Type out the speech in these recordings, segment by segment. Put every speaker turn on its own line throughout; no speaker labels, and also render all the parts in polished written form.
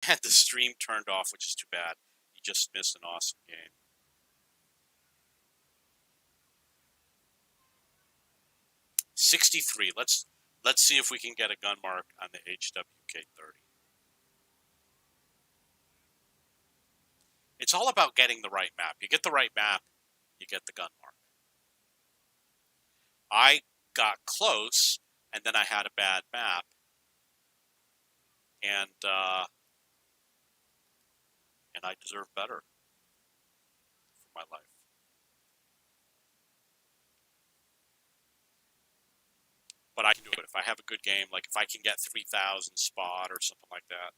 Had the stream turned off, which is too bad. You just missed an awesome game. $63. Let's see if we can get a gun mark on the HWK30. It's all about getting the right map. You get the right map, you get the gun mark. I got close, and then I had a bad map, and I deserve better for my life. But I can do it if I have a good game. Like if I can get 3,000 spot or something like that.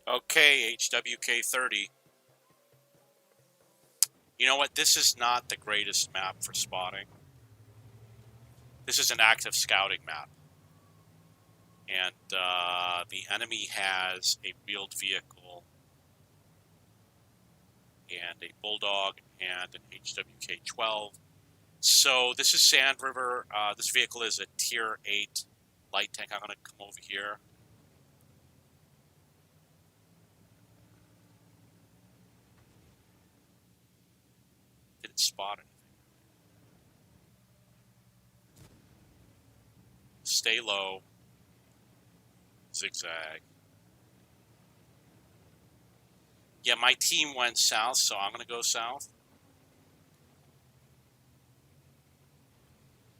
Okay, HWK30. You know what? This is not the greatest map for spotting. This is an active scouting map. And the enemy has a wheeled vehicle and a Bulldog and an HWK-12. So this is Sand River. This vehicle is a Tier 8 light tank. I'm going to come over here. Didn't spot anything. Stay low. Zigzag. Yeah, my team went south, so I'm going to go south.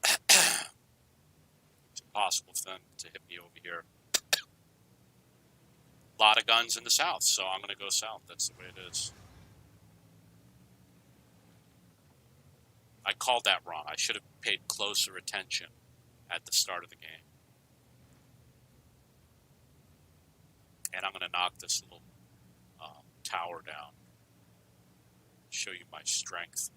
It's impossible for them to hit me over here. A lot of guns in the south, so I'm going to go south. That's the way it is. I called that wrong. I should have paid closer attention at the start of the game. And I'm going to knock this little tower down. Show you my strength.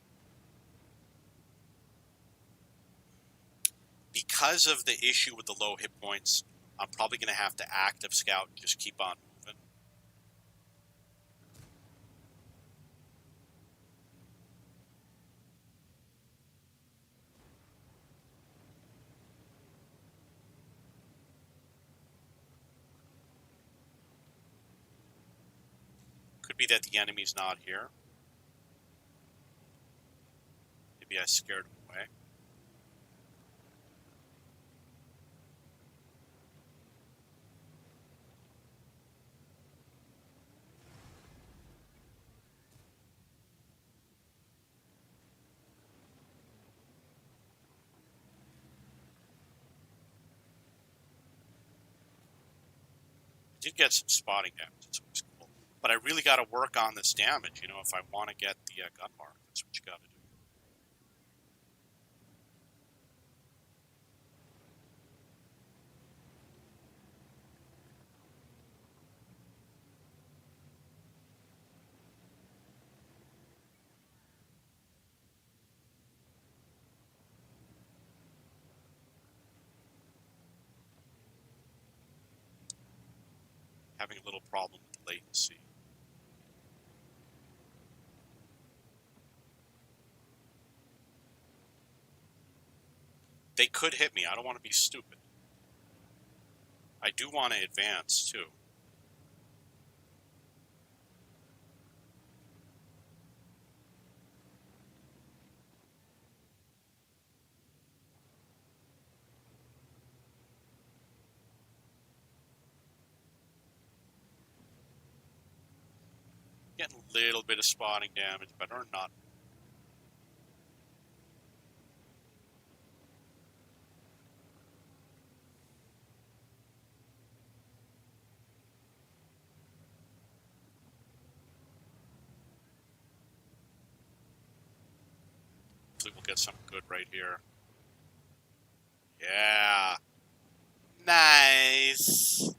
Because of the issue with the low hit points, I'm probably going to have to active scout and just keep on moving. Could be that the enemy's not here. Maybe I scared him away. I did get some spotting damage. That's always cool. But I really got to work on this damage, you know, if I want to get the gun mark. That's what you got to do. Having a little problem with latency. They could hit me. I don't want to be stupid. I do want to advance, too. Getting a little bit of spotting damage, but or not. Hopefully we'll get something good right here. Yeah. Nice.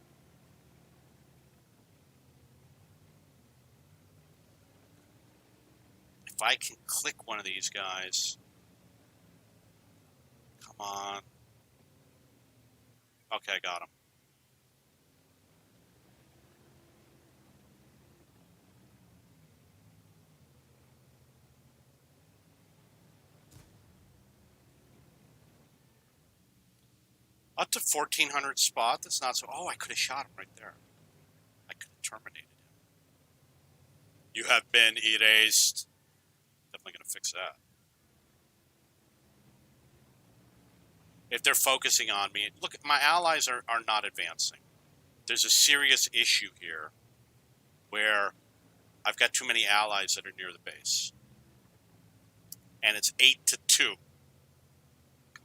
If I can click one of these guys. Come on. Okay, I got him. Up to 1400 spot. That's not so. Oh, I could have shot him right there. I could have terminated him. You have been erased. Definitely going to fix that. If they're focusing on me, look, my allies are not advancing. There's a serious issue here where I've got too many allies that are near the base. And it's 8-2. Come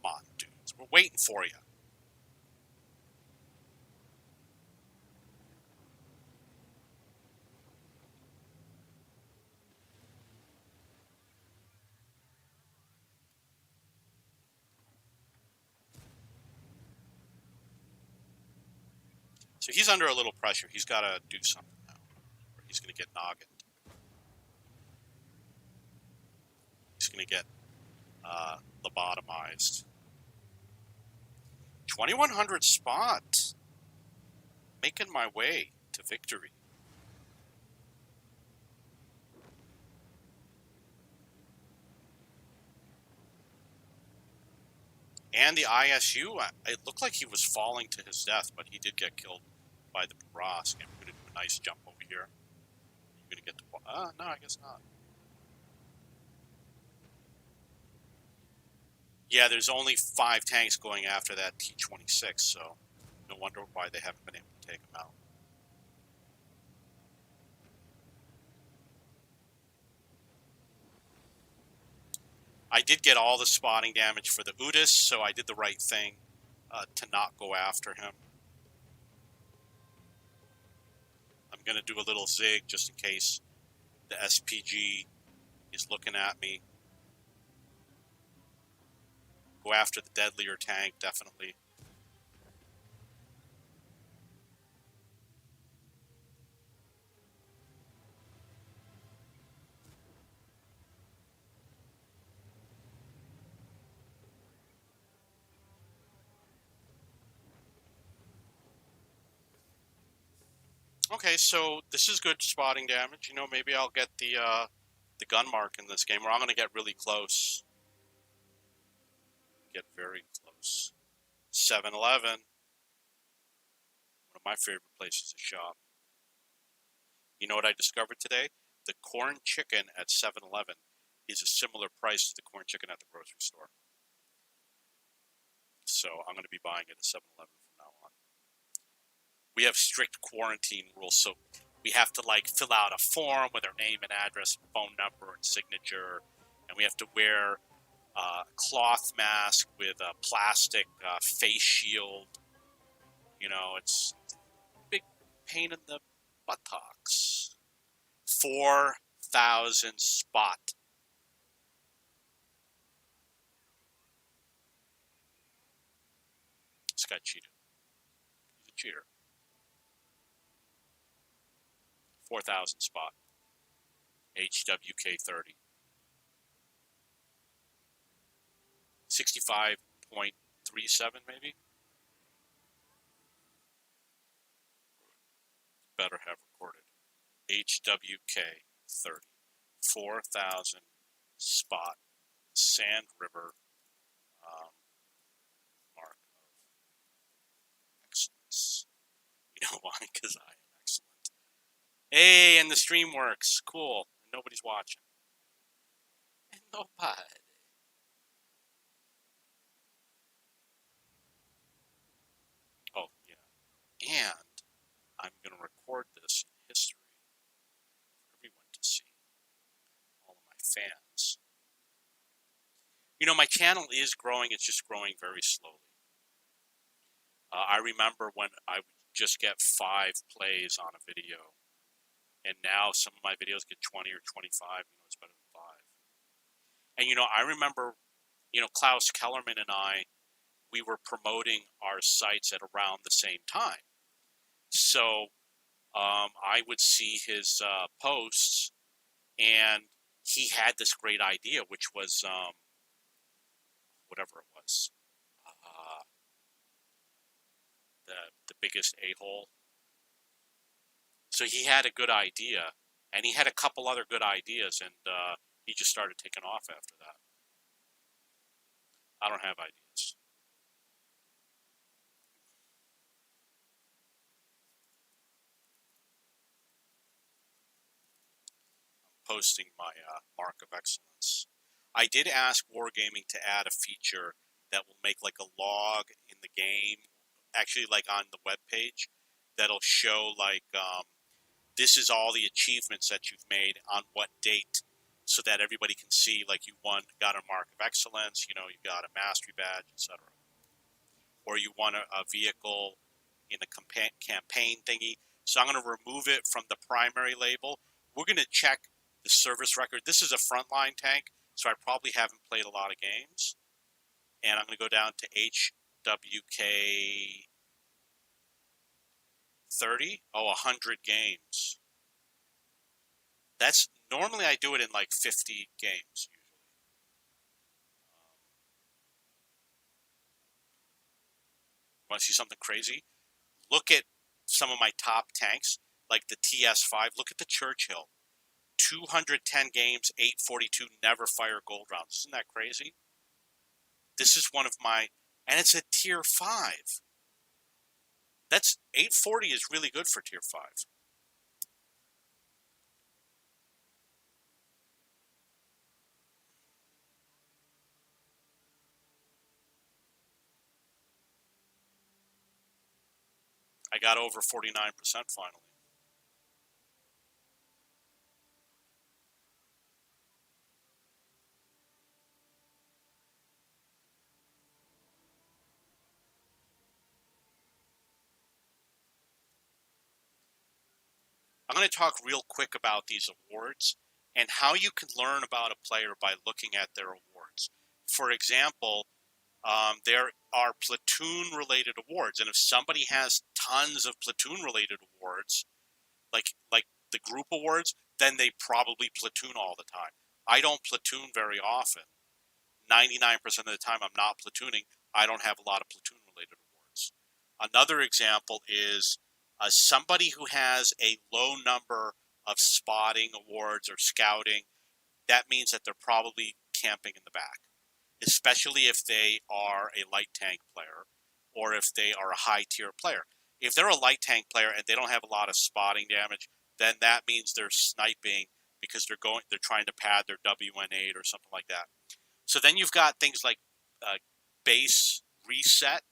on, dudes. We're waiting for you. So he's under a little pressure. He's got to do something now, or he's going to get noggined. He's going to get lobotomized. 2100 spot. Making my way to victory. And the ISU, it looked like he was falling to his death, but he did get killed by the Barask. And we're going to do a nice jump over here. You're going to get to... no, I guess not. Yeah, there's only 5 tanks going after that T-26, so no wonder why they haven't been able to take him out. I did get all the spotting damage for the Udis, so I did the right thing to not go after him. I'm going to do a little zig just in case the SPG is looking at me. Go after the deadlier tank, definitely. Okay, so this is good spotting damage. You know, maybe I'll get the gun mark in this game, or I'm going to get really close. Get very close. 7-Eleven. One of my favorite places to shop. You know what I discovered today? The corn chicken at 7-Eleven is a similar price to the corn chicken at the grocery store. So I'm going to be buying it at 7-Eleven from now on. We have strict quarantine rules, so we have to like fill out a form with our name and address, phone number, and signature, and we have to wear a cloth mask with a plastic face shield. You know, it's a big pain in the buttocks. 4,000 spot. This guy cheated. He's a cheater. 4,000 spot. HWK 30. 65.37 maybe? Better have recorded. HWK 30. 4,000 spot. Sand River mark of excellence. You know why? Because I am excellent. Hey, and the stream works. Cool. Nobody's watching. And nobody. Oh, yeah. And I'm going to record this in history for everyone fans. You know, my channel is growing. It's just growing very slowly. I remember when I would just get 5 plays on a video, and now some of my videos get 20 or 25. You know, it's better than 5. And, you know, I remember, you know, Klaus Kellerman and we were promoting our sites at around the same time. So I would see his posts, and he had this great idea, which was whatever it was, the biggest a-hole. So he had a good idea, and he had a couple other good ideas, and he just started taking off after that. I don't have ideas. Posting my mark of excellence. I did ask Wargaming to add a feature that will make like a log in the game, actually like on the web page, that'll show like this is all the achievements that you've made on what date, so that everybody can see like you got a mark of excellence, you know, you got a mastery badge, etc. Or you won a vehicle in a campaign thingy. So I'm going to remove it from the primary label. We're going to check the service record. This is a frontline tank, so I probably haven't played a lot of games. And I'm going to go down to HWK 30. Oh, 100 games. That's normally I do it in like 50 games usually. Want to see something crazy? Look at some of my top tanks, like the TS5. Look at the Churchill. 210 games, 842, never fire gold rounds. Isn't that crazy? This is one of my, and it's a tier 5. That's 840 is really good for tier 5. I got over 49% finally. I'm going to talk real quick about these awards and how you can learn about a player by looking at their awards. For example, there are platoon-related awards, and if somebody has tons of platoon-related awards, like the group awards, then they probably platoon all the time. I don't platoon very often. 99% of the time I'm not platooning. I don't have a lot of platoon-related awards. Another example is somebody who has a low number of spotting awards or scouting. That means that they're probably camping in the back, especially if they are a light tank player or if they are a high tier player. If they're a light tank player and they don't have a lot of spotting damage, then that means they're sniping because they're trying to pad their WN8 or something like that. So then you've got things like base reset,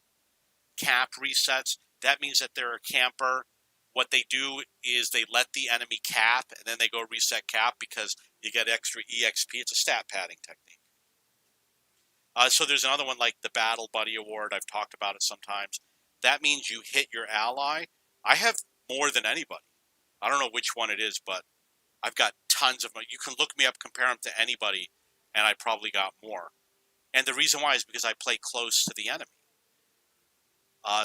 cap resets. That means that they're a camper. What they do is they let the enemy cap and then they go reset cap because you get extra EXP. It's a stat padding technique. So there's another one like the Battle Buddy Award. I've talked about it sometimes. That means you hit your ally. I have more than anybody. I don't know which one it is, but I've got tons of them. You can look me up, compare them to anybody, and I probably got more. And the reason why is because I play close to the enemy.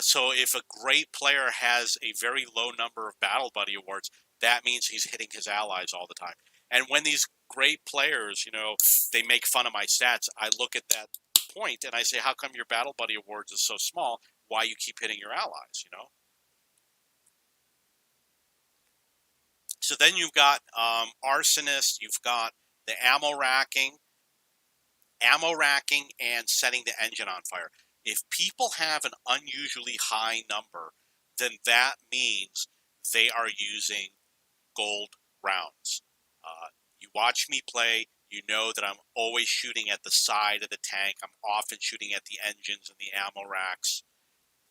So if a great player has a very low number of Battle Buddy Awards, that means he's hitting his allies all the time. And when these great players, you know, they make fun of my stats, I look at that point and I say, how come your Battle Buddy Awards is so small? Why you keep hitting your allies, you know? So then you've got Arsonist, you've got the ammo racking and setting the engine on fire. If people have an unusually high number, then that means they are using gold rounds. You watch me play, you know that I'm always shooting at the side of the tank. I'm often shooting at the engines and the ammo racks.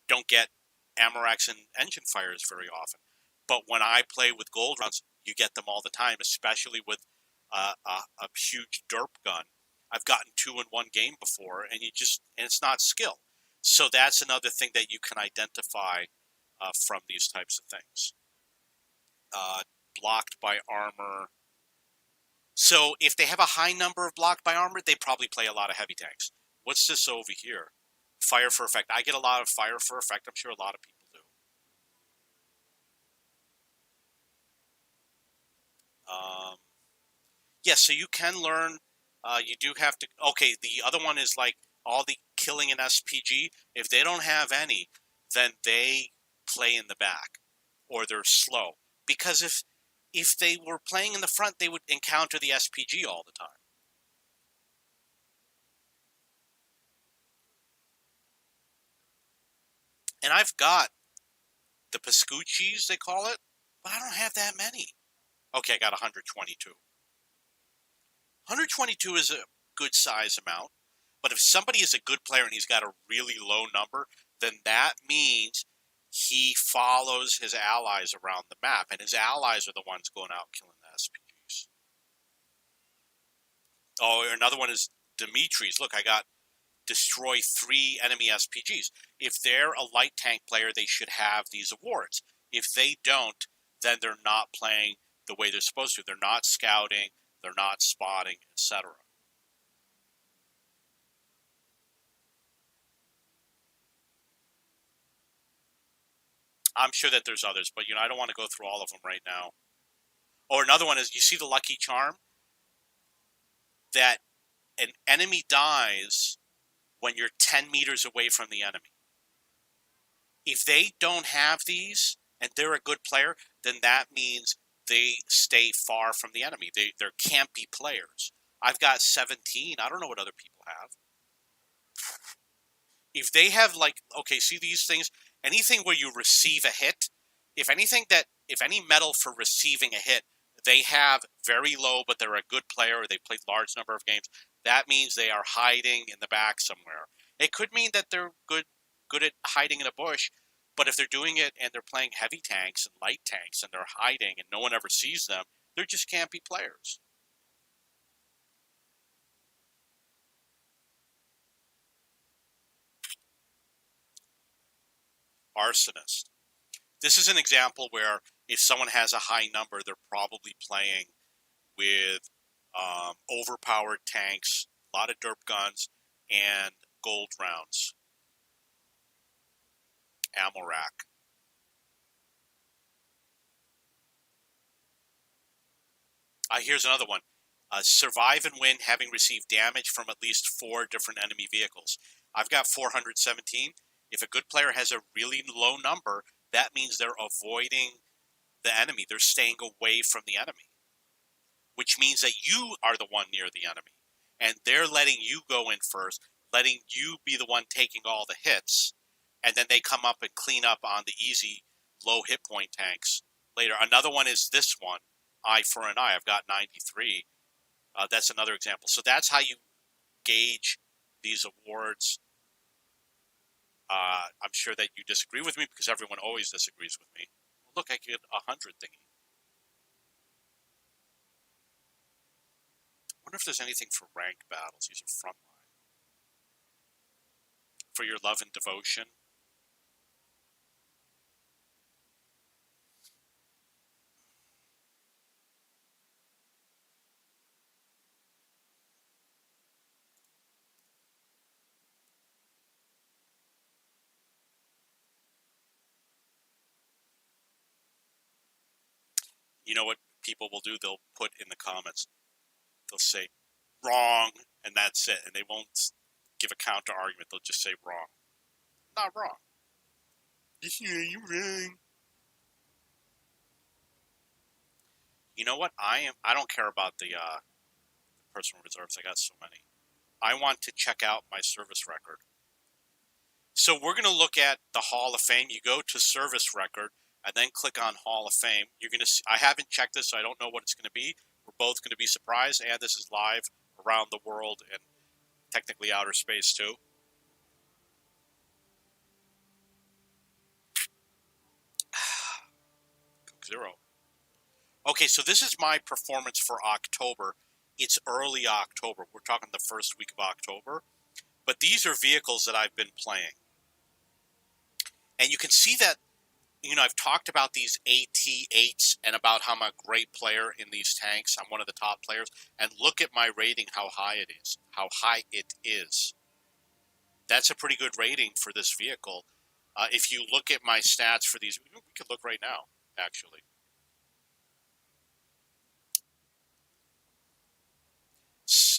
Don't get ammo racks and engine fires very often. But when I play with gold rounds, you get them all the time, especially with a huge derp gun. I've gotten 2 in one game before, and it's not skill. So that's another thing that you can identify from these types of things. Blocked by armor. So if they have a high number of blocked by armor, they probably play a lot of heavy tanks. What's this over here? Fire for effect. I get a lot of fire for effect. I'm sure a lot of people do. Yeah, so you can learn. You do have to. Okay, the other one is like all the killing an SPG. If they don't have any, then they play in the back, or they're slow. Because if they were playing in the front, they would encounter the SPG all the time. And I've got the Pascucci's, they call it, but I don't have that many. Okay, I got 122. 122 is a good size amount, but if somebody is a good player and he's got a really low number, then that means he follows his allies around the map, and his allies are the ones going out killing the SPGs. Oh, another one is Dimitri's. Look, I got destroy 3 enemy SPGs. If they're a light tank player, they should have these awards. If they don't, then they're not playing the way they're supposed to. They're not scouting, they're not spotting, etc. I'm sure that there's others, but I don't want to go through all of them right now. Or another one is, you see the Lucky Charm? That an enemy dies when you're 10 meters away from the enemy. If they don't have these and they're a good player, then that means they stay far from the enemy. They're campy players. I've got 17. I don't know what other people have. If they have see these things, anything where you receive a hit, if any medal for receiving a hit, they have very low, but they're a good player, or they played large number of games, that means they are hiding in the back somewhere. It could mean that they're good at hiding in a bush, but if they're doing it and they're playing heavy tanks and light tanks and they're hiding and no one ever sees them, they're just campy players. Arsonist. This is an example where if someone has a high number, they're probably playing with overpowered tanks, a lot of derp guns, and gold rounds. Ammo rack. Here's another one. Survive and win having received damage from at least 4 different enemy vehicles. I've got 417. If a good player has a really low number, that means they're avoiding the enemy. They're staying away from the enemy, which means that you are the one near the enemy. And they're letting you go in first, letting you be the one taking all the hits, and then they come up and clean up on the easy, low hit point tanks later. Another one is this one, Eye for an Eye. I've got 93. That's another example. So that's how you gauge these awards. I'm sure that you disagree with me because everyone always disagrees with me. Look, I get 100 thingy. I wonder if there's anything for ranked battles. These are frontline. For your love and devotion. You know what people will do? They'll put in the comments, they'll say, wrong, and that's it. And they won't give a counter argument. They'll just say wrong. Not wrong. Yeah, you're wrong. You know what? I don't care about the personal reserves. I got so many. I want to check out my service record. So we're going to look at the Hall of Fame. You go to service record and then click on Hall of Fame. You're going to see, I haven't checked this, so I don't know what it's going to be. We're both going to be surprised, and this is live around the world and technically outer space too. Coke Zero. Okay, so this is my performance for October. it's early October. We're talking the first week of October. But these are vehicles that I've been playing. And you can see that, I've talked about these AT-8s and about how I'm a great player in these tanks. I'm one of the top players. And look at my rating, how high it is. How high it is. That's a pretty good rating for this vehicle. If you look at my stats for these, we could look right now, actually.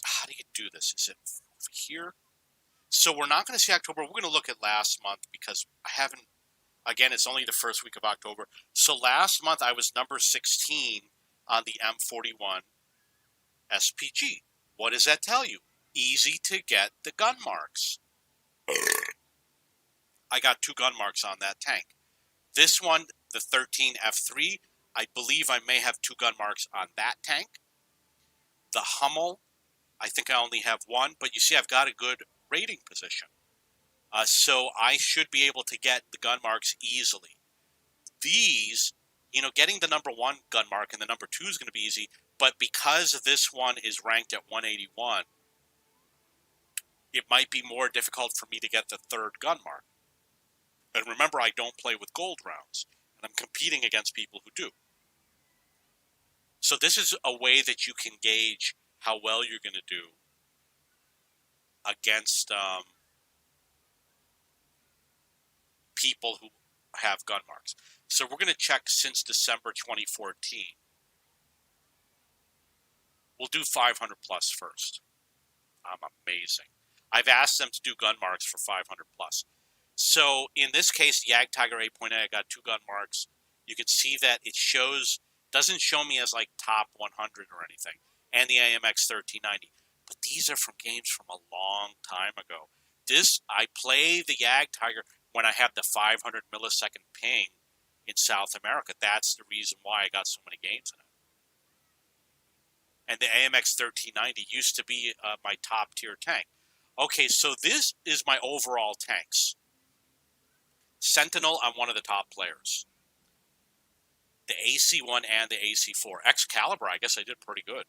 How do you do this? Is it over here? So we're not going to see October. We're going to look at last month because I haven't, again, it's only the first week of October. So last month I was number 16 on the M41 SPG. What does that tell you? Easy to get the gun marks. I got 2 gun marks on that tank. This one, the 13 F3, I believe I may have 2 gun marks on that tank. The Hummel, I think I only have 1, but you see I've got a good rating position. So I should be able to get the gun marks easily. These, getting the number 1 gun mark and the number 2 is going to be easy, but because this one is ranked at 181, it might be more difficult for me to get the 3rd gun mark. And remember, I don't play with gold rounds, and I'm competing against people who do. So this is a way that you can gauge how well you're going to do against people who have gun marks. So we're going to check since December 2014. We'll do 500 plus first. I'm amazing. I've asked them to do gun marks for 500 plus. So in this case, the Ag Tiger 8.8, I got 2 gun marks. You can see that it doesn't show me as like top 100 or anything, and the AMX 1390. But these are from games from a long time ago. I play the Ag Tiger when I have the 500 millisecond ping in South America. That's the reason why I got so many games in it. And the AMX 1390 used to be my top tier tank. Okay, so this is my overall tanks. Sentinel, I'm one of the top players. The AC-1 and the AC-4. Excalibur, I guess I did pretty good.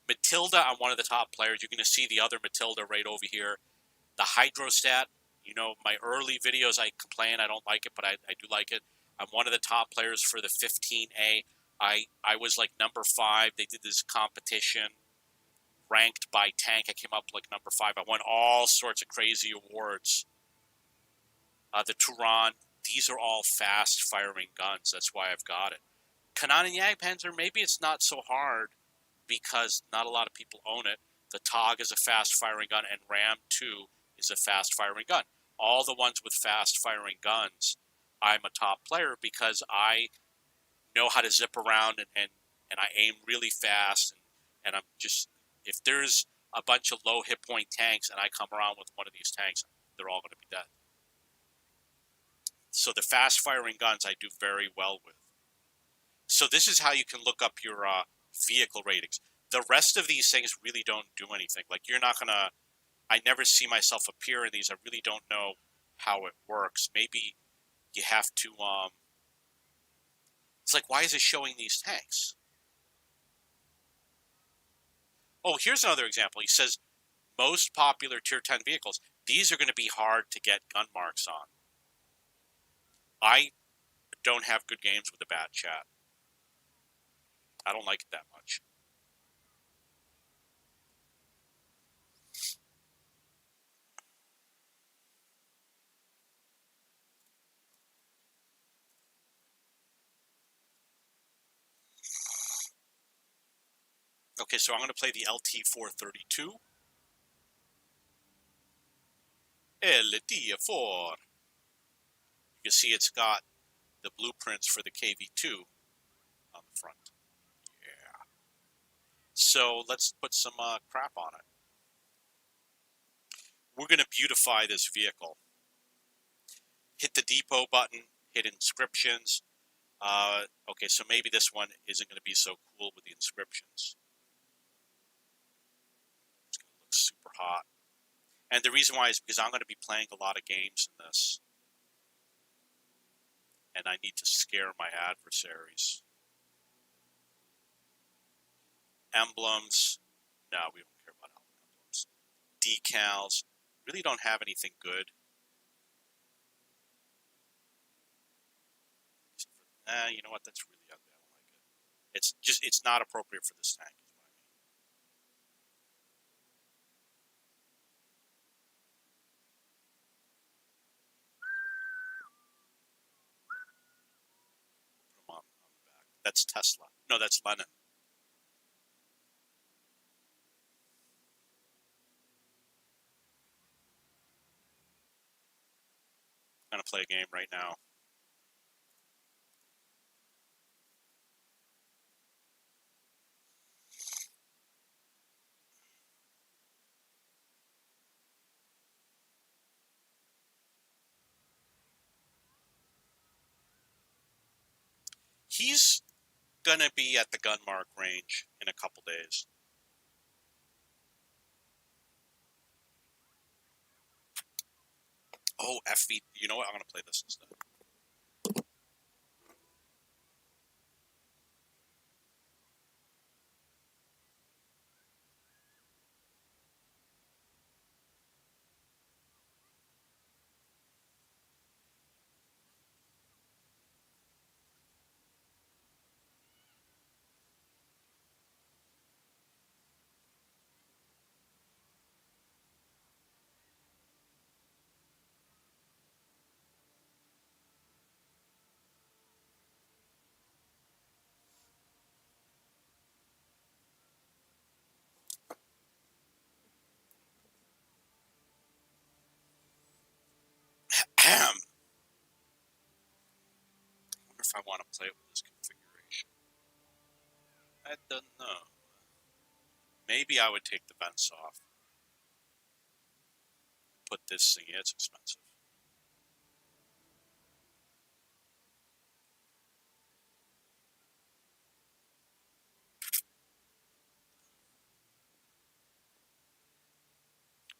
Matilda, I'm one of the top players. You're going to see the other Matilda right over here. The Hydrostat, my early videos, I complain I don't like it, but I do like it. I'm one of the top players for the 15A. I was like number 5. They did this competition ranked by tank. I came up like number 5. I won all sorts of crazy awards. The Turan, these are all fast-firing guns. That's why I've got it. Kanan and Jagdpanzer, maybe it's not so hard because not a lot of people own it. The TOG is a fast-firing gun, and Ram 2 is a fast-firing gun. All the ones with fast-firing guns, I'm a top player because I know how to zip around and I aim really fast. And I'm just, if there's a bunch of low hit point tanks and I come around with one of these tanks, they're all going to be dead. So the fast-firing guns I do very well with. So this is how you can look up your vehicle ratings. The rest of these things really don't do anything. Like you're not going to, I never see myself appear in these. I really don't know how it works. Maybe you have to, it's like, why is it showing these tanks? Oh, here's another example. He says, most popular Tier 10 vehicles. These are going to be hard to get gun marks on. I don't have good games with the bat chat. I don't like it that much. Okay, so I'm going to play the LT432. LT4. You can see it's got the blueprints for the KV2 on the front. Yeah. So let's put some crap on it. We're going to beautify this vehicle. Hit the depot button, hit inscriptions. Okay, so maybe this one isn't going to be so cool with the inscriptions. It's going to look super hot. And the reason why is because I'm going to be playing a lot of games in this. And I need to scare my adversaries. Emblems. No, we don't care about album emblems. Decals. Really don't have anything good. You know what? That's really ugly. I don't like it. It's not appropriate for this tank, is what I mean. Put them on the back. That's Tesla. No, that's Lenin. I'm going to play a game right now. He's going to be at the Gunmark range in a couple days. Oh, FV. You know what? I'm going to play this instead. I wonder if I want to play it with this configuration. I don't know. Maybe I would take the vents off. Put this thing in. It's expensive.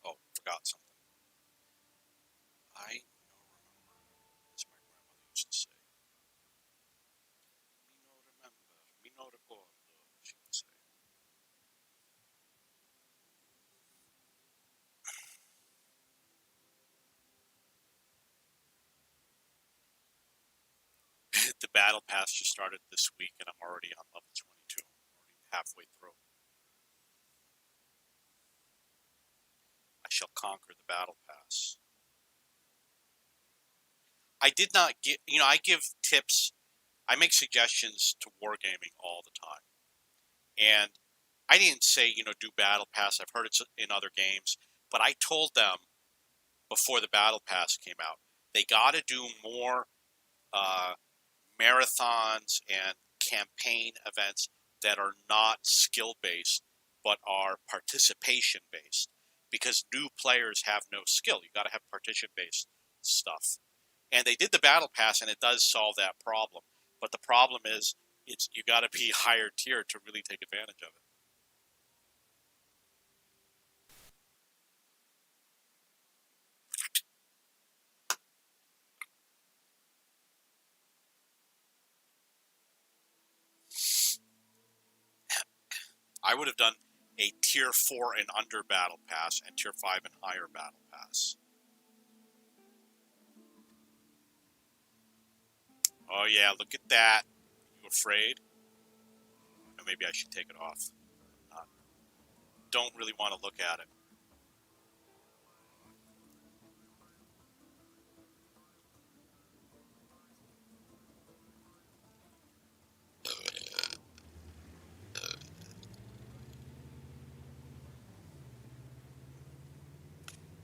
Oh, forgot something. I remember, as my grandmother used to say. Me no remember, me no recordo, she would say. The battle pass just started this week, and I'm already on level 22. I'm already halfway through. I shall conquer the battle pass. I did not get, I give tips, I make suggestions to Wargaming all the time. And I didn't say, do battle pass. I've heard it in other games, but I told them before the battle pass came out, they got to do more marathons and campaign events that are not skill based but are participation based, because new players have no skill. You got to have participation based stuff, and they did the battle pass, and it does solve that problem. But the problem is, you got to be higher tier to really take advantage of it. I would have done a tier 4 and under battle pass and tier 5 and higher battle pass. Oh yeah, look at that. Are you afraid? Or maybe I should take it off. Don't really want to look at it.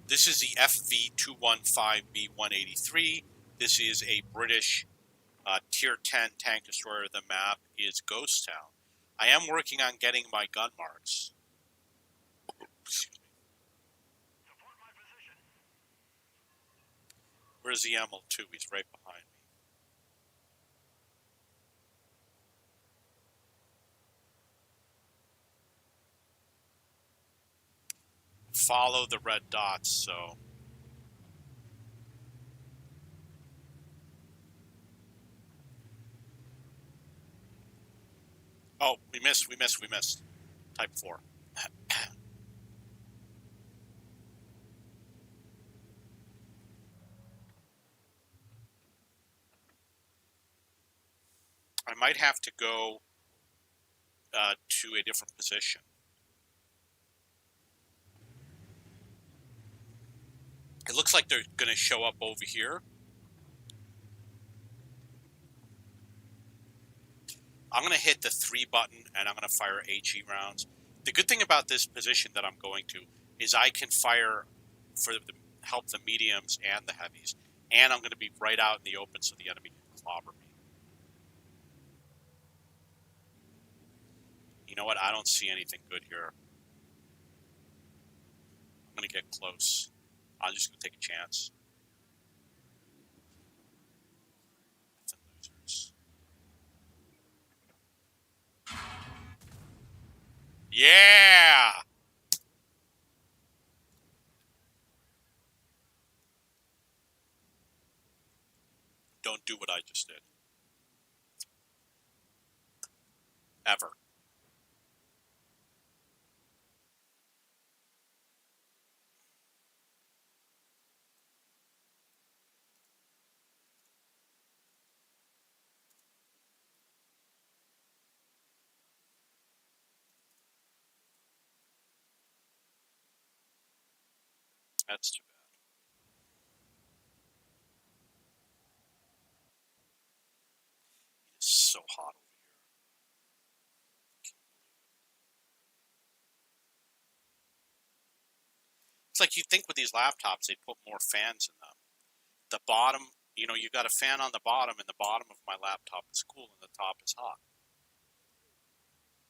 This is the FV215B183. This is a British Tier 10 tank destroyer. The map is Ghost Town. I am working on getting my gun marks. Excuse me. Where's the ML2? He's right behind me. Follow the red dots, so... Oh, we missed. Type 4. I might have to go to a different position. It looks like they're going to show up over here. I'm going to hit the 3 button and I'm going to fire HE rounds. The good thing about this position that I'm going to is I can fire for help the mediums and the heavies. And I'm going to be right out in the open so the enemy can clobber me. You know what? I don't see anything good here. I'm going to get close. I'm just going to take a chance. Losers. Yeah! Don't do what I just did. Ever. That's too bad. It is so hot over here. It's like you'd think with these laptops they'd put more fans in them. The bottom, you got a fan on the bottom, and the bottom of my laptop is cool, and the top is hot.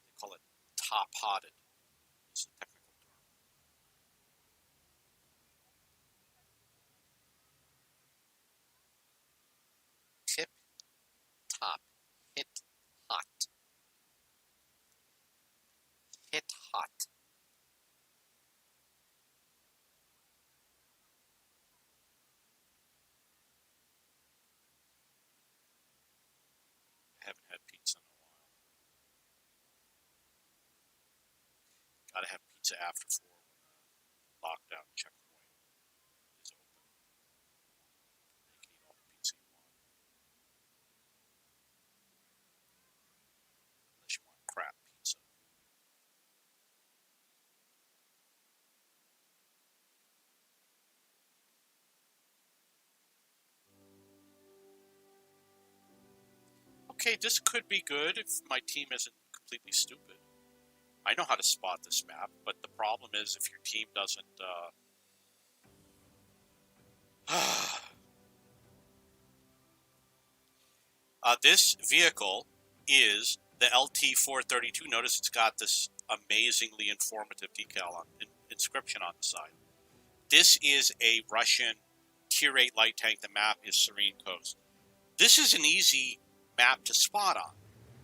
They call it top-hotted. It's a technical term. Tip, top, hit, hot. Hit, hot. I haven't had pizza in a while. Gotta have pizza after 4 when the lockdown checkpoint is open. You can eat all the pizza you want. Unless you want crap pizza. Okay, this could be good if my team isn't completely stupid. I know how to spot this map, but the problem is if your team doesn't. This vehicle is the LT-432. Notice it's got this amazingly informative inscription on the side. This is a Russian Tier 8 light tank. The map is Serene Coast. This is an easy map to spot on.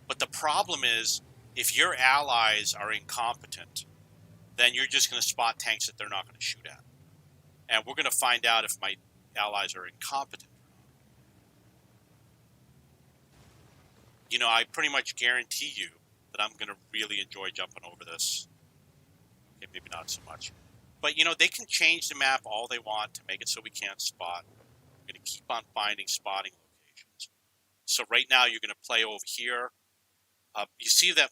But the problem is, if your allies are incompetent, then you're just going to spot tanks that they're not going to shoot at. And we're going to find out if my allies are incompetent. I pretty much guarantee you that I'm going to really enjoy jumping over this. Okay, maybe not so much. But, they can change the map all they want to make it so we can't spot. We're going to keep on finding spotting locations. So right now you're going to play over here. You see that...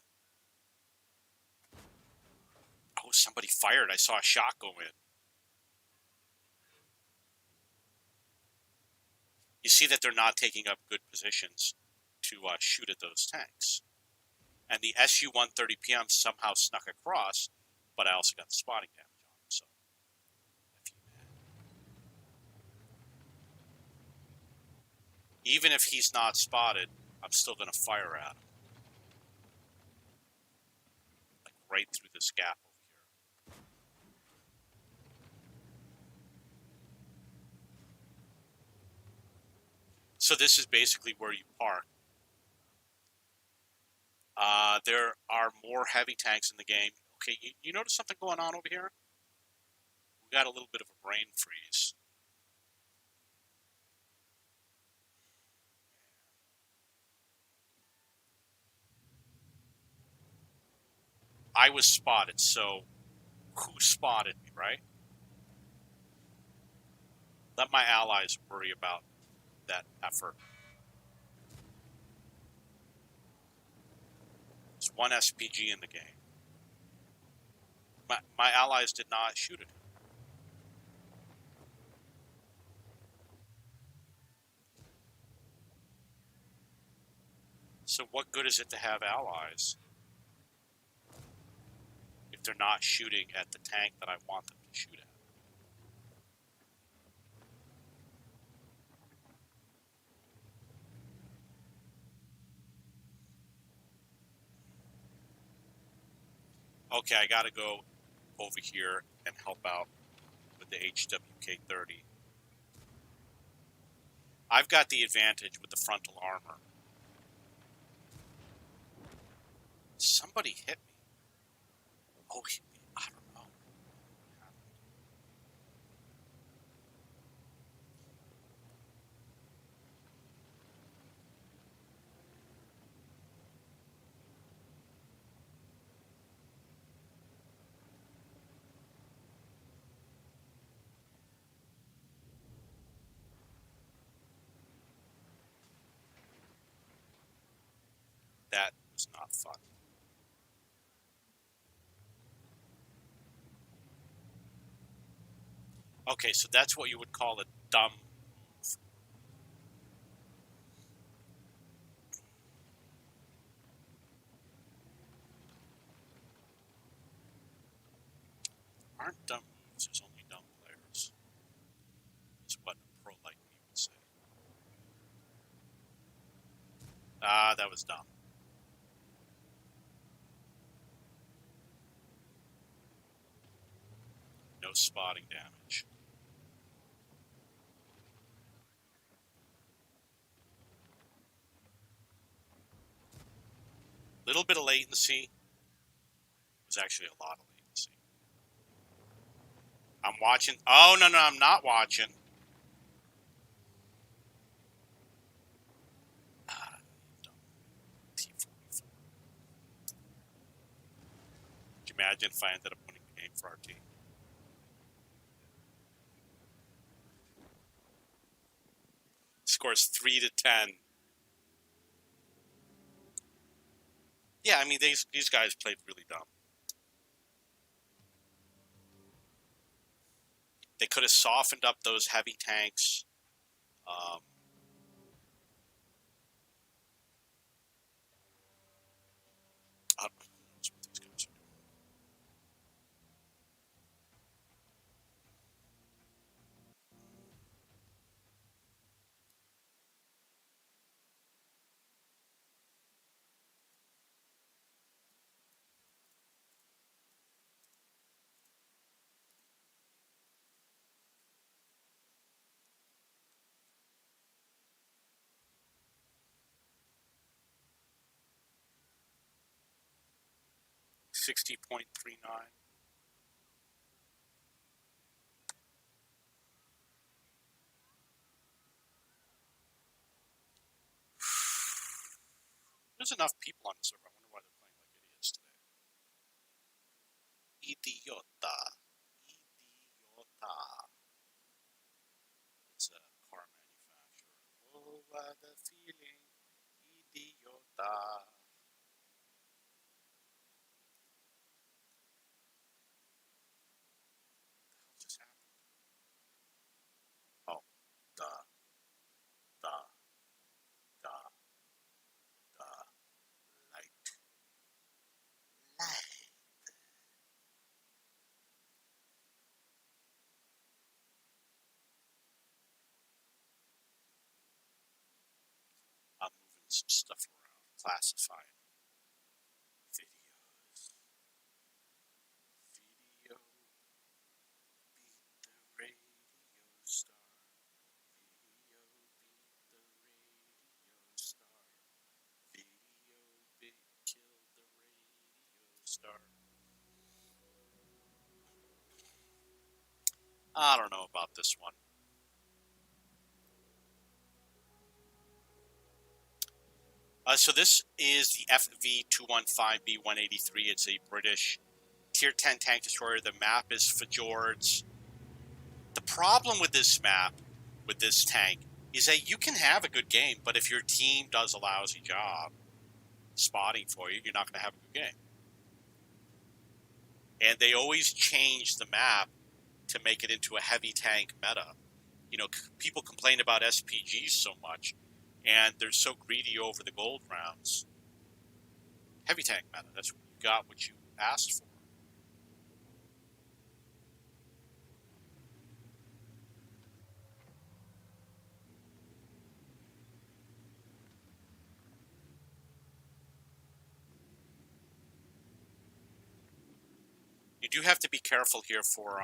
Oh, somebody fired. I saw a shot go in. You see that they're not taking up good positions to shoot at those tanks. And the Su-130PM somehow snuck across, but I also got the spotting damage on him, so... Even if he's not spotted, I'm still going to fire at him. Like right through this gap over here. So this is basically where you park. There are more heavy tanks in the game. Okay, you notice something going on over here? We got a little bit of a brain freeze. I was spotted, so who spotted me, right? Let my allies worry about that effort. one SPG in the game. My allies did not shoot it. So what good is it to have allies if they're not shooting at the tank that I want them to shoot at? Okay, I gotta go over here and help out with the HWK-30. I've got the advantage with the frontal armor. Somebody hit me. Oh, I don't know. That was not fun. Okay, so that's what you would call a dumb move. Aren't dumb moves, there's only dumb players. Is what a pro like me would say. Ah, that was dumb. No spotting damage. Little bit of latency. It was actually a lot of latency. I'm watching. Oh, no, I'm not watching. T-44. Could you imagine if I ended up winning the game for our team? Scores 3-10. Yeah, I mean, these guys played really dumb. They could have softened up those heavy tanks. I don't know what these guys are doing. $60.39. There's enough people on the server. I wonder why they're playing like idiots today. Idiota. It's a car manufacturer. Oh, what a feeling. Idiota. What just happened? Oh, duh. Light. I'm moving some stuff around, classifying videos. Video beat the radio star. Video beat the radio star. Video beat killed the radio star. I don't know about this one. So this is the FV-215B-183. It's a British Tier 10 tank destroyer. The map is Fjords. The problem with this map, with this tank, is that you can have a good game, but if your team does a lousy job, spotting for you, you're not going to have a good game. And they always change the map to make it into a heavy tank meta. You know, people complain about SPGs so much, and they're so greedy over the gold rounds. Heavy tank meta, that's what you got, what you asked for. You do have to be careful here for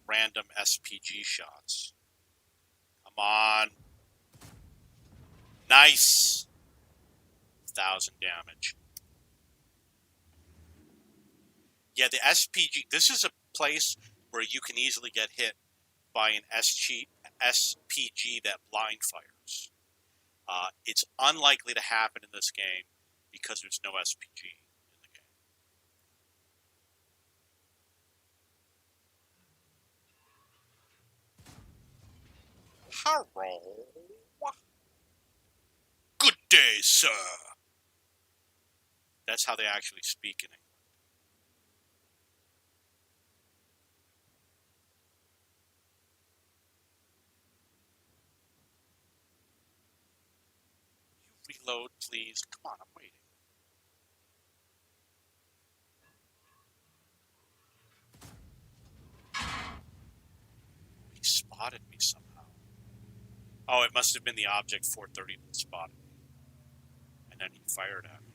random SPG shots. Come on. Nice. 1,000 damage. Yeah, the SPG, this is a place where you can easily get hit by an SPG that blind fires. It's unlikely to happen in this game because there's no SPG in the game. Hello. Good day, sir. That's how they actually speak in England. You reload, please. Come on, I'm waiting. He spotted me somehow. Oh, it must have been the Object 430 that spotted me. And then he fired at me.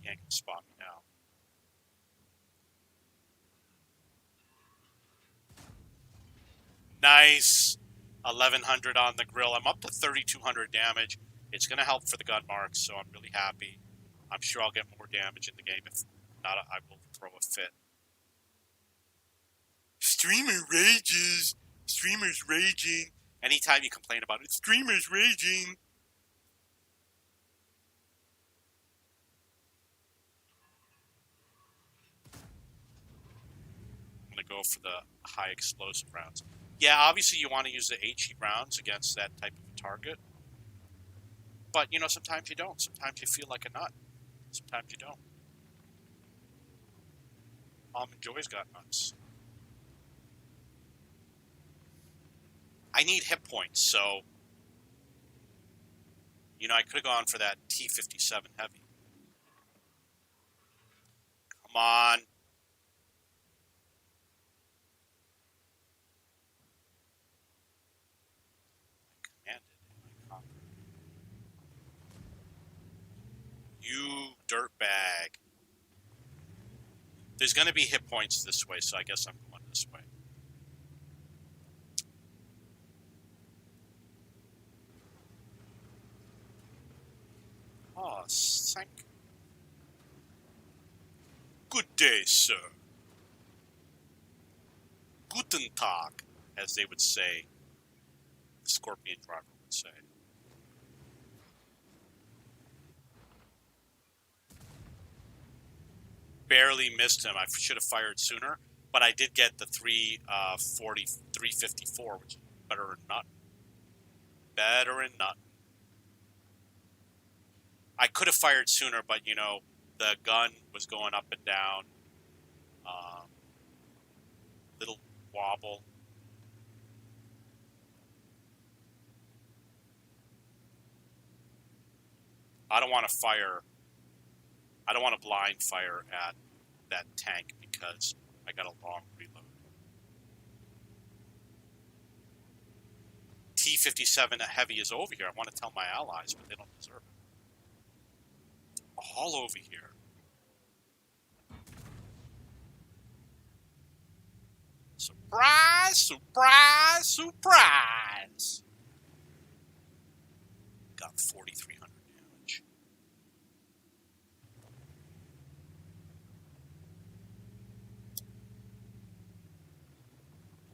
He ain't gonna spot me now. Nice. 1,100 on the grill. I'm up to 3,200 damage. It's going to help for the gun marks, so I'm really happy. I'm sure I'll get more damage in the game. If not, I will throw a fit. Streamer rages. Streamer's raging. Anytime you complain about it, streamer's raging. I'm going to go for the high explosive rounds. Yeah, obviously you want to use the HE rounds against that type of target. But, you know, sometimes you don't. Sometimes you feel like a nut. Sometimes you don't. Almond Joy's got nuts. I need hit points, so... You know, I could have gone for that T-57 heavy. Come on. You dirtbag. There's going to be hit points this way, so I guess I'm going this way. Oh, thank you. Good day, sir. Guten Tag, as they would say. The Scorpion driver would say. Barely missed him. I should have fired sooner, but I did get the 354, which is better than nothing. Better than nothing. I could have fired sooner, but, you know, the gun was going up and down. Little wobble. I don't want to fire. I don't want to blind fire at that tank because I got a long reload. T-57 heavy is over here. I want to tell my allies, but they don't deserve it. All over here. Surprise! Surprise! Surprise! Got 4,300 damage.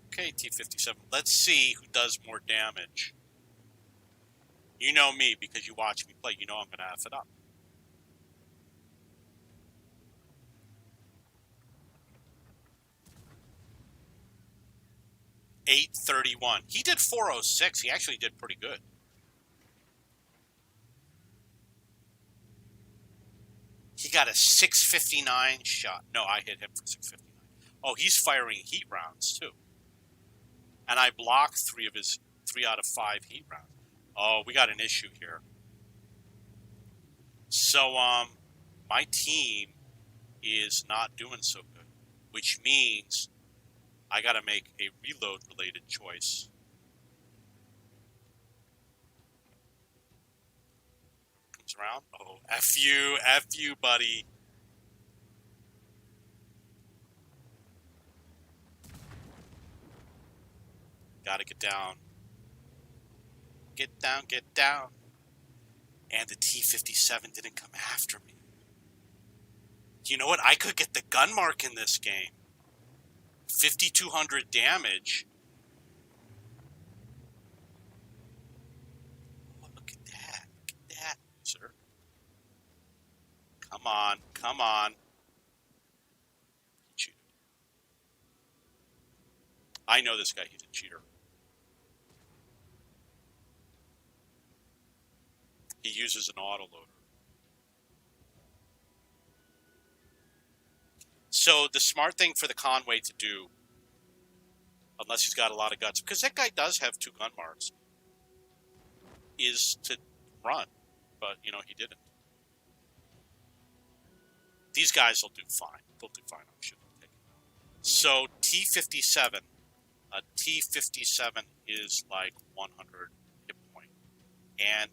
Okay, T-57. Let's see who does more damage. You know me because you watch me play. You know I'm going to F it up. 831. He did 406. He actually did pretty good. He got a 659 shot. No, I hit him for 659. Oh, he's firing heat rounds too. And I blocked 3 out of 5 heat rounds. Oh, we got an issue here. So, my team is not doing so good, which means I got to make a reload-related choice. Comes around. Oh, F you, buddy. Got to get down. Get down, get down. And the T-57 didn't come after me. You know what? I could get the gun mark in this game. 5,200 damage. Oh, look at that. Look at that, sir. Come on. Come on. He cheated. I know this guy. He's a cheater. He uses an autoloader. So the smart thing for the Conway to do, unless he's got a lot of guts, because that guy does have 2 gun marks, is to run. But, you know, he didn't. These guys will do fine. They'll do fine. I'm sure they'll take it. So T-57. A T-57 is like 100 hit point. And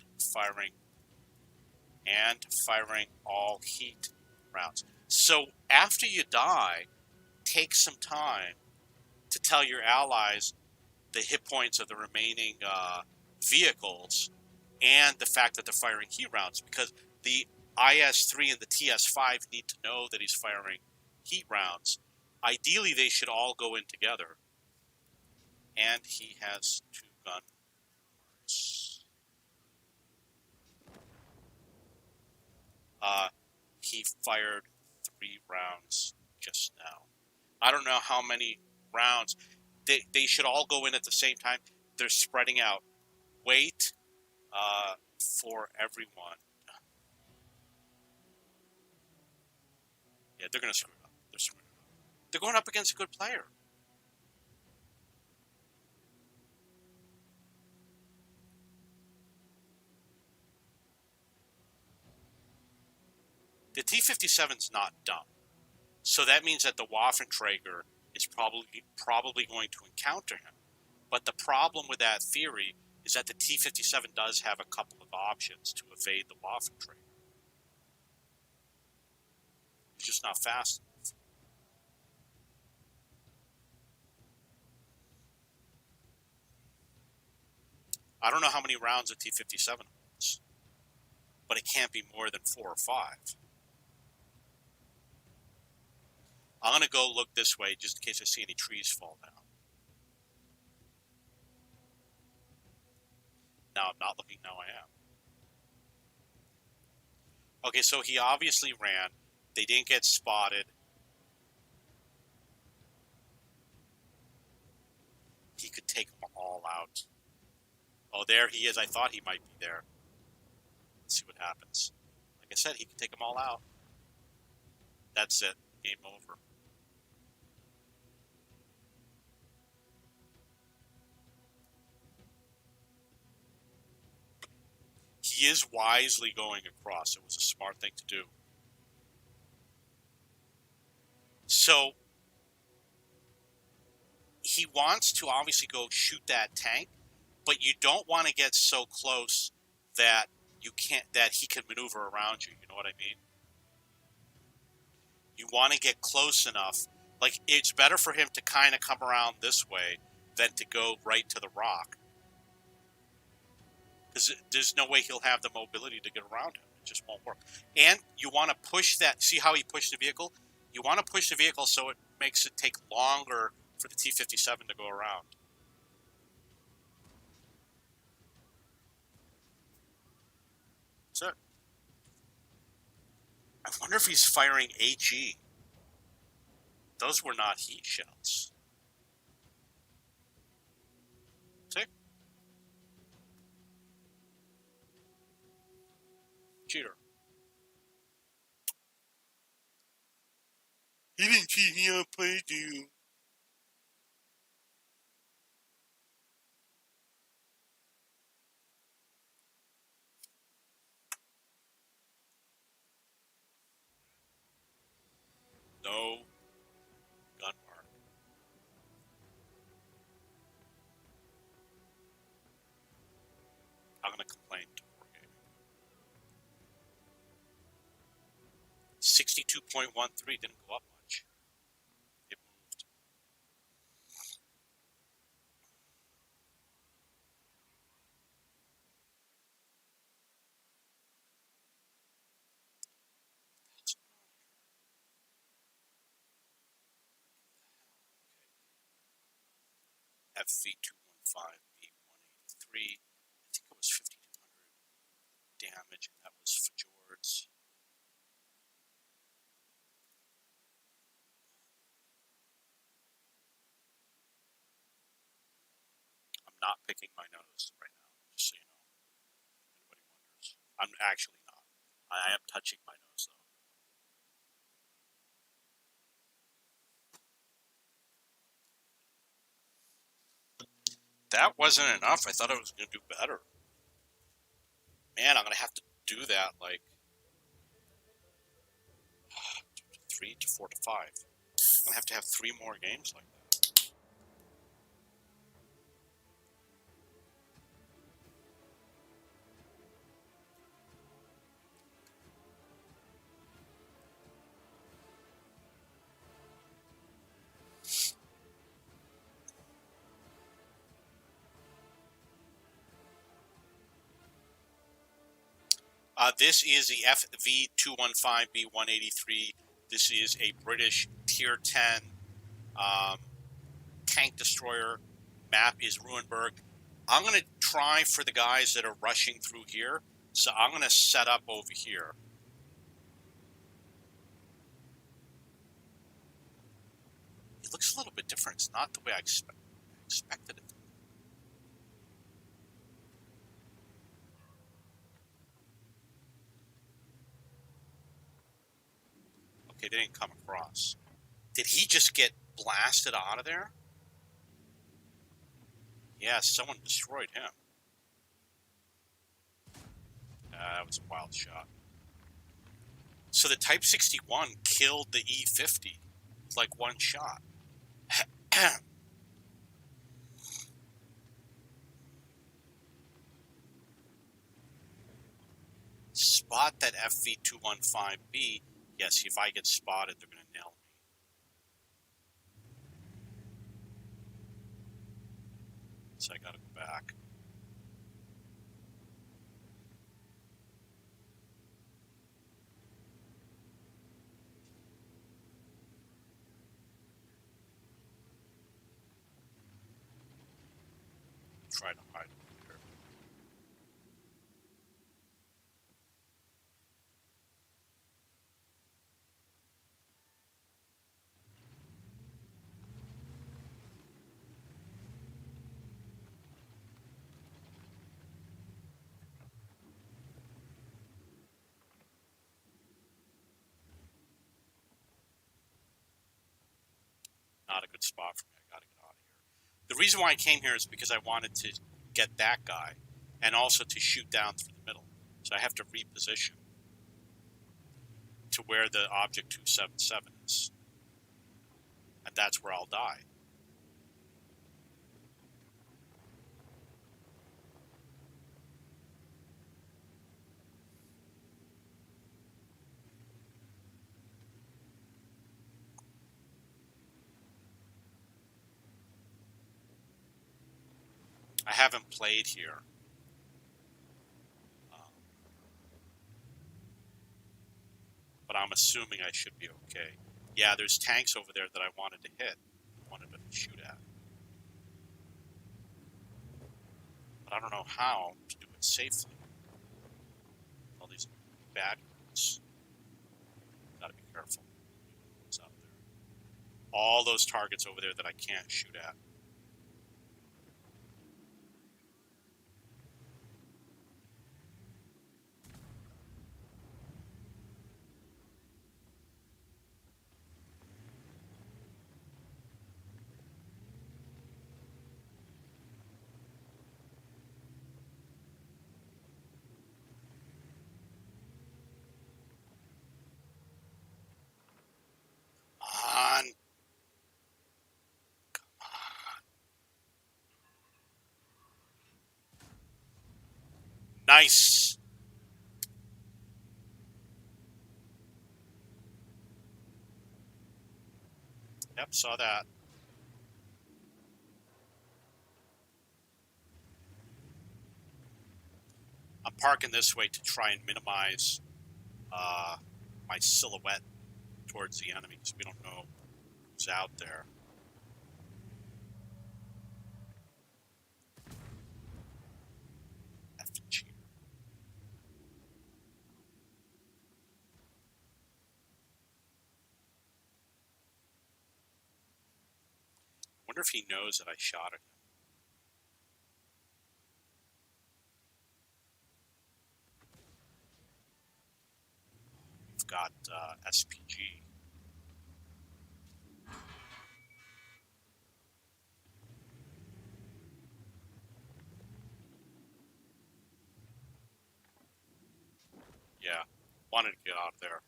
firing all heat rounds. So after you die, take some time to tell your allies the hit points of the remaining vehicles and the fact that they're firing heat rounds, because the IS-3 and the TS-5 need to know that he's firing heat rounds. Ideally, they should all go in together. And he has 2 gun marks. He fired 3 rounds just now. I don't know how many rounds. They should all go in at the same time. They're spreading out. Wait for everyone. Yeah, they're going to screw it up. They're screwing it up. They're going up against a good player. The T-57's not dumb. So that means that the Waffenträger is probably going to encounter him. But the problem with that theory is that the T-57 does have a couple of options to evade the Waffenträger. He's just not fast enough. I don't know how many rounds a T-57 holds, but it can't be more than 4 or 5. I'm going to go look this way just in case I see any trees fall down. Now I'm not looking, now I am. Okay, so he obviously ran. They didn't get spotted. He could take them all out. Oh, there he is. I thought he might be there. Let's see what happens. Like I said, he could take them all out. That's it. Game over. He is wisely going across. It was a smart thing to do. So he wants to obviously go shoot that tank, but you don't want to get so close that he can maneuver around you. You know what I mean? You want to get close enough. Like, it's better for him to kind of come around this way than to go right to the rock. Because there's no way he'll have the mobility to get around him. It just won't work. And you want to push that. See how he pushed the vehicle? You want to push the vehicle so it makes it take longer for the T-57 to go around. That's it. I wonder if he's firing HE. Those were not heat shells. cheater. He didn't cheat. He outplayed you. No gun mark. I'm going to complain to Wargaming. 62.13 didn't go up much. It moved. FV215B183. I think it was 5,200 damage, and that was for Fjords. I'm not picking my nose right now, just so you know. Anybody wonders. I'm actually not. I am touching my nose, though. That wasn't enough. I thought I was going to do better. Man, I'm going to have to do that, like, 3 to 4 to 5. I'm going to have 3 more games like that. This is the FV215B183. This is a British Tier 10 tank destroyer. Map is Ruinberg. I'm going to try for the guys that are rushing through here. So I'm going to set up over here. It looks a little bit different. It's not the way I expected it. Okay, they didn't come across. Did he just get blasted out of there? Yeah, someone destroyed him. That was a wild shot. So the Type 61 killed the E50 with like one shot. Spot that FV215B. Yes, if I get spotted, they're going to nail me. So I got to go back. Try to hide over here. Not a good spot for me. I got to get out of here. The reason why I came here is because I wanted to get that guy and also to shoot down through the middle. So I have to reposition to where the Object 277 is. And that's where I'll die. I haven't played here. But I'm assuming I should be okay. Yeah, there's tanks over there that I wanted to hit. Wanted to shoot at. But I don't know how to do it safely. All these bad guys. Gotta be careful. What's out there? All those targets over there that I can't shoot at. Nice. Yep, saw that. I'm parking this way to try and minimize my silhouette towards the enemy because we don't know who's out there. FG. Wonder if he knows that I shot at him. We've got SPG. Yeah, wanted to get out of there.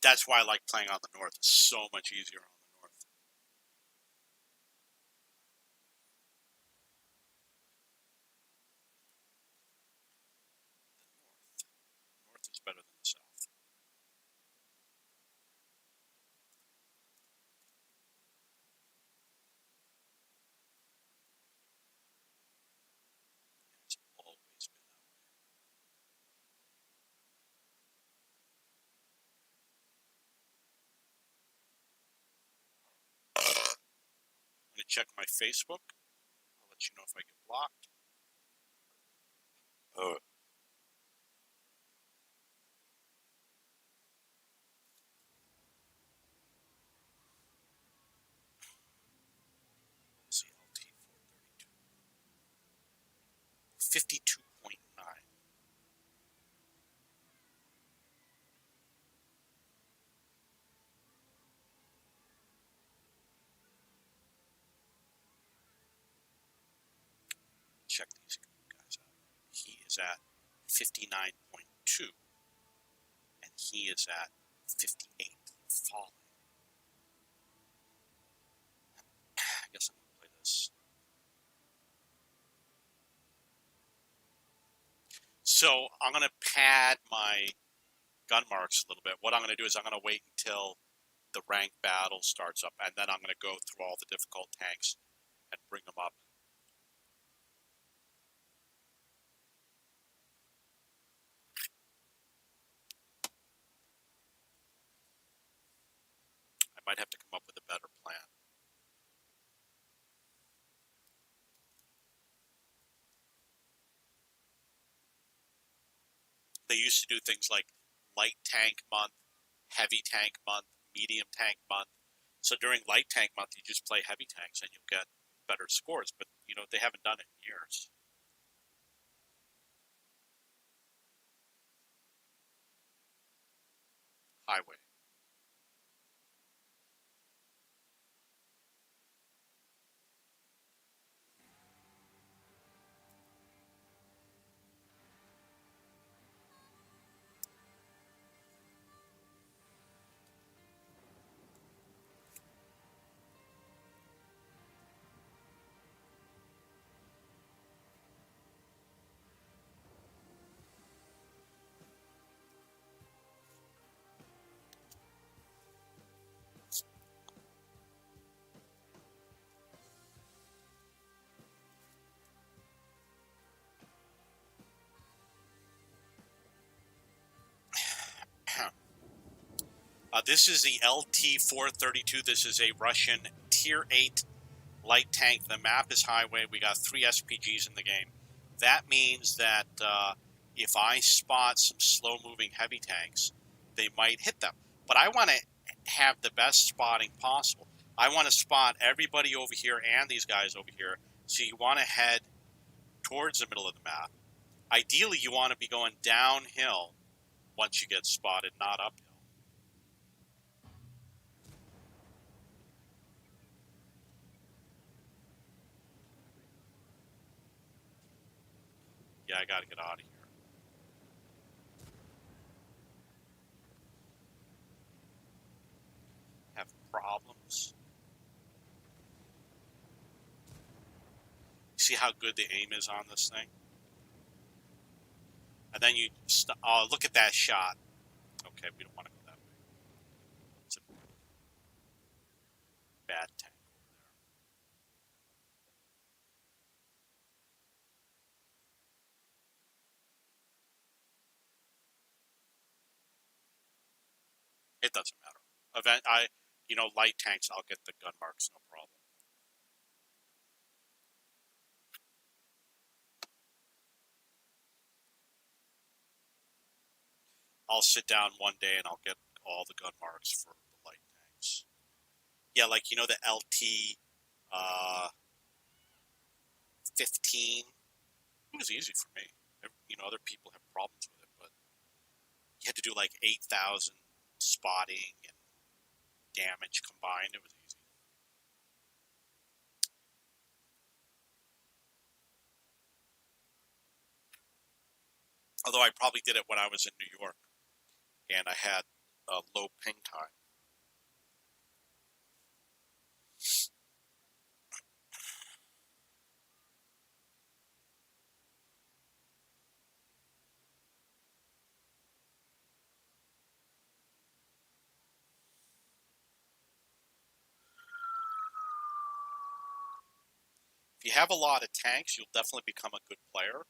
That's why I like playing on the north. It's so much easier on the north. The north is better than the south. It's always been that way. I'm going to check my Facebook. I'll let you know if I get blocked. Let's see, LT 432. 52.9. Check these guys out. He is at 59.2, and he is at 58, falling. I guess I'm going to play this. So I'm going to pad my gun marks a little bit. What I'm going to do is I'm going to wait until the ranked battle starts up, and then I'm going to go through all the difficult tanks and bring them up. I might have to come up with a better plan. They used to do things like light tank month, heavy tank month, medium tank month. So during light tank month, you just play heavy tanks and you'll get better scores. But, you know, they haven't done it in years. Highway. This is the LT-432. This is a Russian Tier 8 light tank. The map is highway. We got 3 SPGs in the game. That means that if I spot some slow-moving heavy tanks, they might hit them. But I want to have the best spotting possible. I want to spot everybody over here and these guys over here. So you want to head towards the middle of the map. Ideally, you want to be going downhill once you get spotted, not uphill. Yeah, I got to get out of here. have problems. See how good the aim is on this thing? And then you... oh, look at that shot. Okay, we don't want to go that way. It's a bad tank over there. It doesn't matter. Light tanks, I'll get the gun marks, no problem. I'll sit down one day and I'll get all the gun marks for the light tanks. Yeah, like, the LT 15. It was easy for me. Other people have problems with it, but you had to do like 8,000 spotting and damage combined. It was easy. Although I probably did it when I was in New York and I had a low ping time. If you have a lot of tanks, you'll definitely become a good player,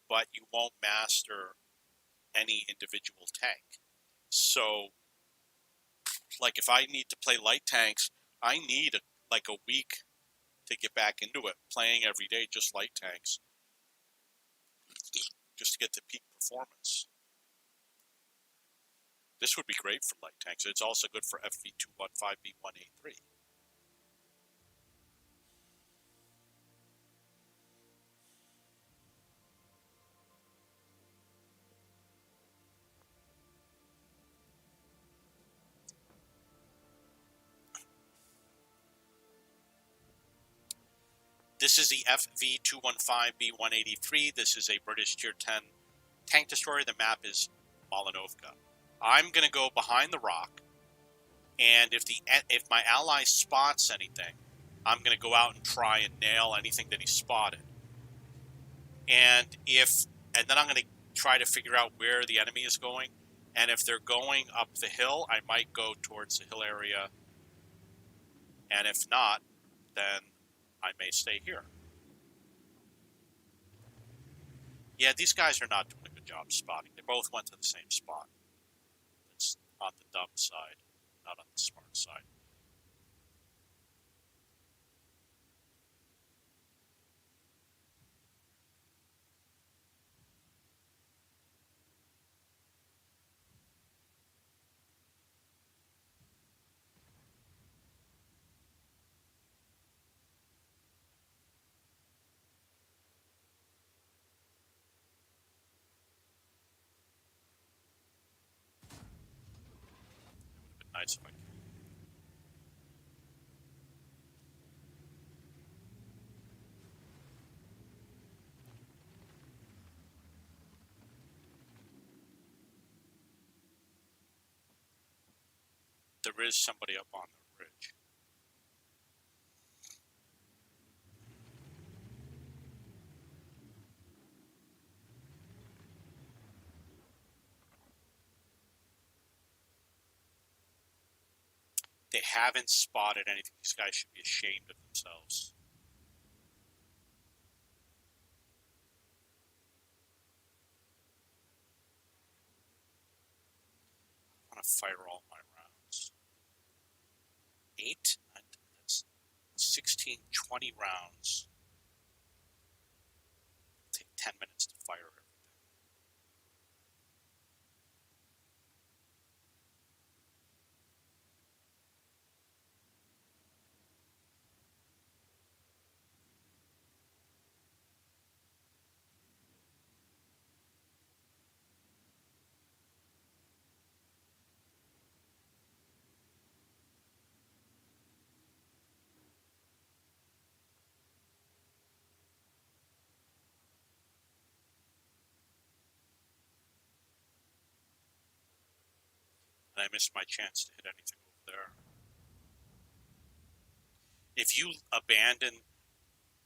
but you won't master any individual tank. So, like, if I need to play light tanks, I need a week to get back into it, playing every day just light tanks, just to get to peak performance. This would be great for light tanks. It's also good for FV215B1A3. This is the FV215B183. This is a British Tier 10 tank destroyer. The map is Malinovka. I'm going to go behind the rock, and if my ally spots anything, I'm going to go out and try and nail anything that he spotted. And then I'm going to try to figure out where the enemy is going. And if they're going up the hill, I might go towards the hill area. And if not, then I may stay here. Yeah, these guys are not doing a good job spotting. They both went to the same spot. It's on the dumb side, not on the smart side. It would have been nice if I could. There is somebody up on the ridge. They haven't spotted anything. These guys should be ashamed of themselves. I want to fire all my rounds. 8? That's 16, 20 rounds. It'll take 10 minutes to fire everything. And I missed my chance to hit anything over there. If you abandon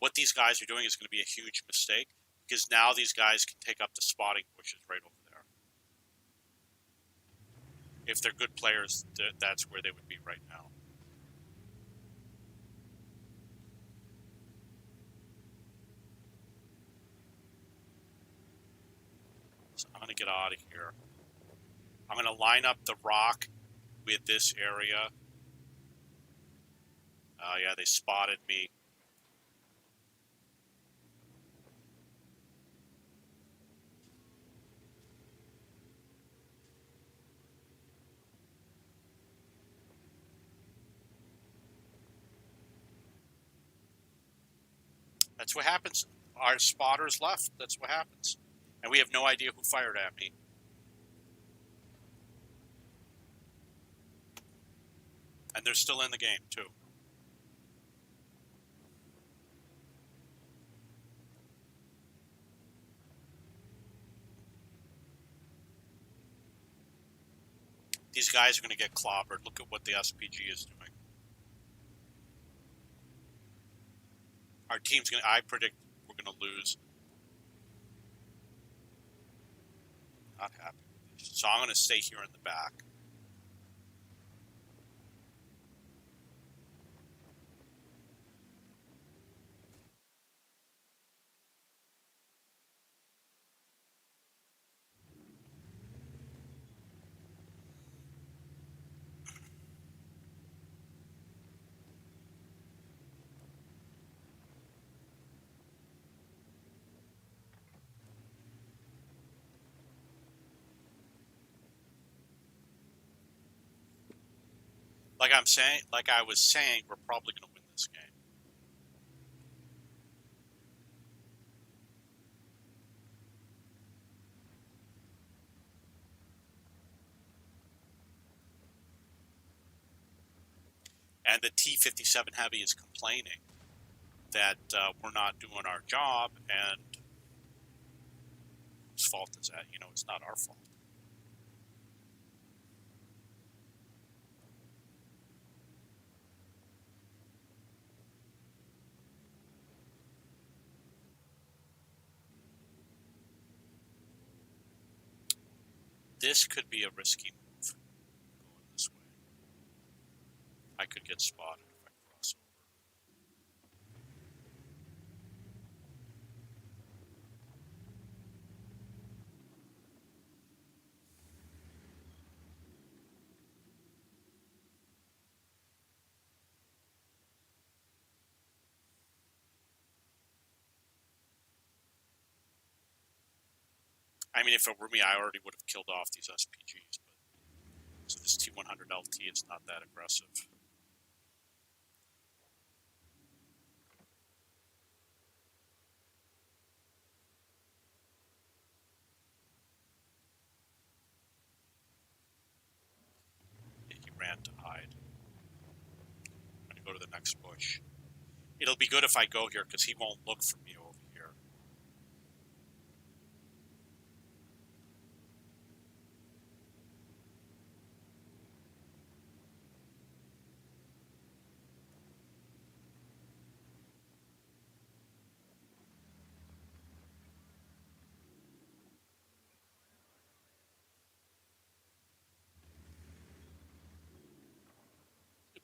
what these guys are doing is going to be a huge mistake because now these guys can take up the spotting bushes right over there. If they're good players, that's where they would be right now. So I'm going to get out of here. I'm going to line up the rock with this area. Yeah, they spotted me. That's what happens. Our spotters left. That's what happens. And we have no idea who fired at me. And they're still in the game, too. These guys are going to get clobbered. Look at what the SPG is doing. Our team's going to... I predict we're going to lose. Not happy with this. So I'm going to stay here in the back. Like I was saying, we're probably going to win this game. And the T-57 Heavy is complaining that we're not doing our job, and whose fault is that? You know, it's not our fault. This could be a risky move, going this way. I could get spotted if I cross over. I mean, if it were me, I already would have killed off these SPGs, but so this T-100LT is not that aggressive. Yeah, he ran to hide. I'm going to go to the next bush. It'll be good if I go here because he won't look for me over here.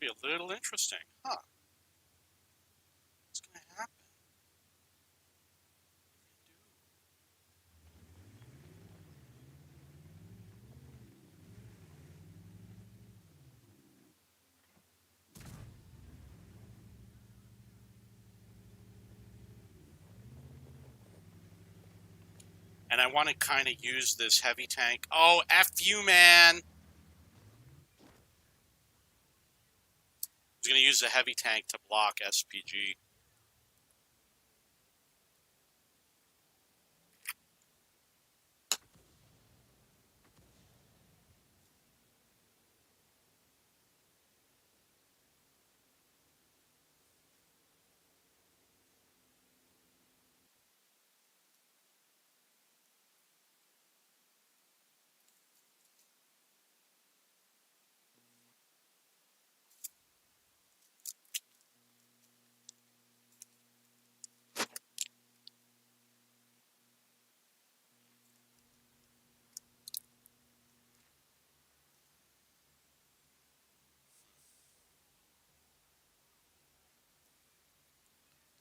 It'd be a little interesting, huh? What's going to happen? And I want to kind of use this heavy tank. Oh, F you, man! I was going to use the heavy tank to block SPG.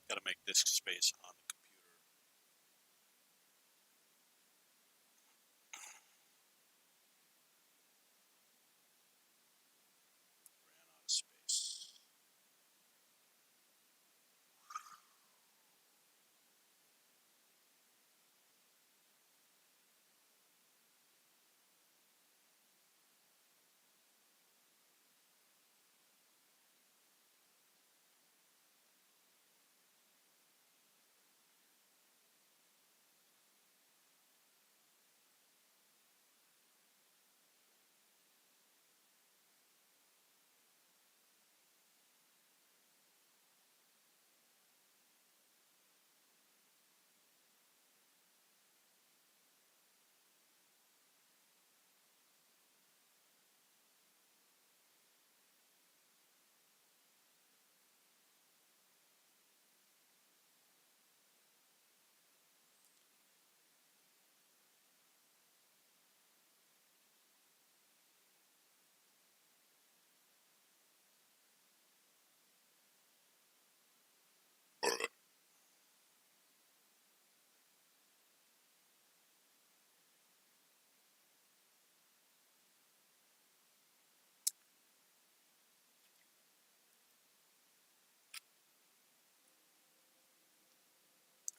Got to make disk space on the computer. Ran out of space.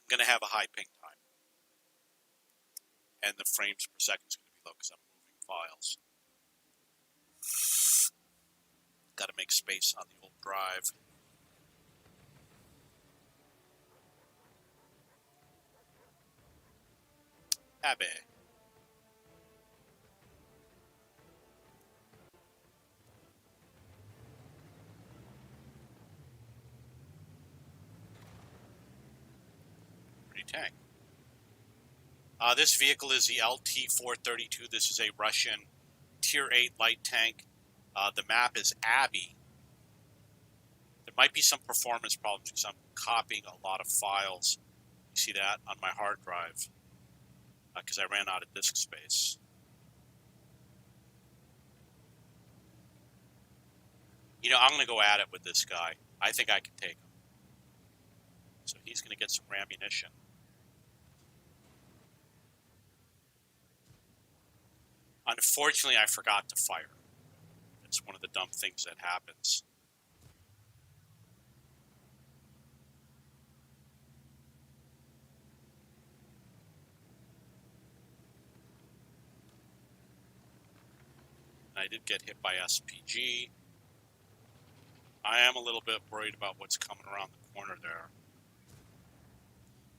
I'm going to have a high ping time. And the frames per second is going to be low because I'm moving files. Got to make space on the old drive. Abby. Pretty tank. This vehicle is the LT-432. This is a Russian Tier 8 light tank. The map is Abbey. There might be some performance problems because I'm copying a lot of files. You see that on my hard drive because I ran out of disk space. You know, I'm going to go at it with this guy. I think I can take him. So he's going to get some ammunition. Unfortunately, I forgot to fire. It's one of the dumb things that happens. I did get hit by SPG. I am a little bit worried about what's coming around the corner there.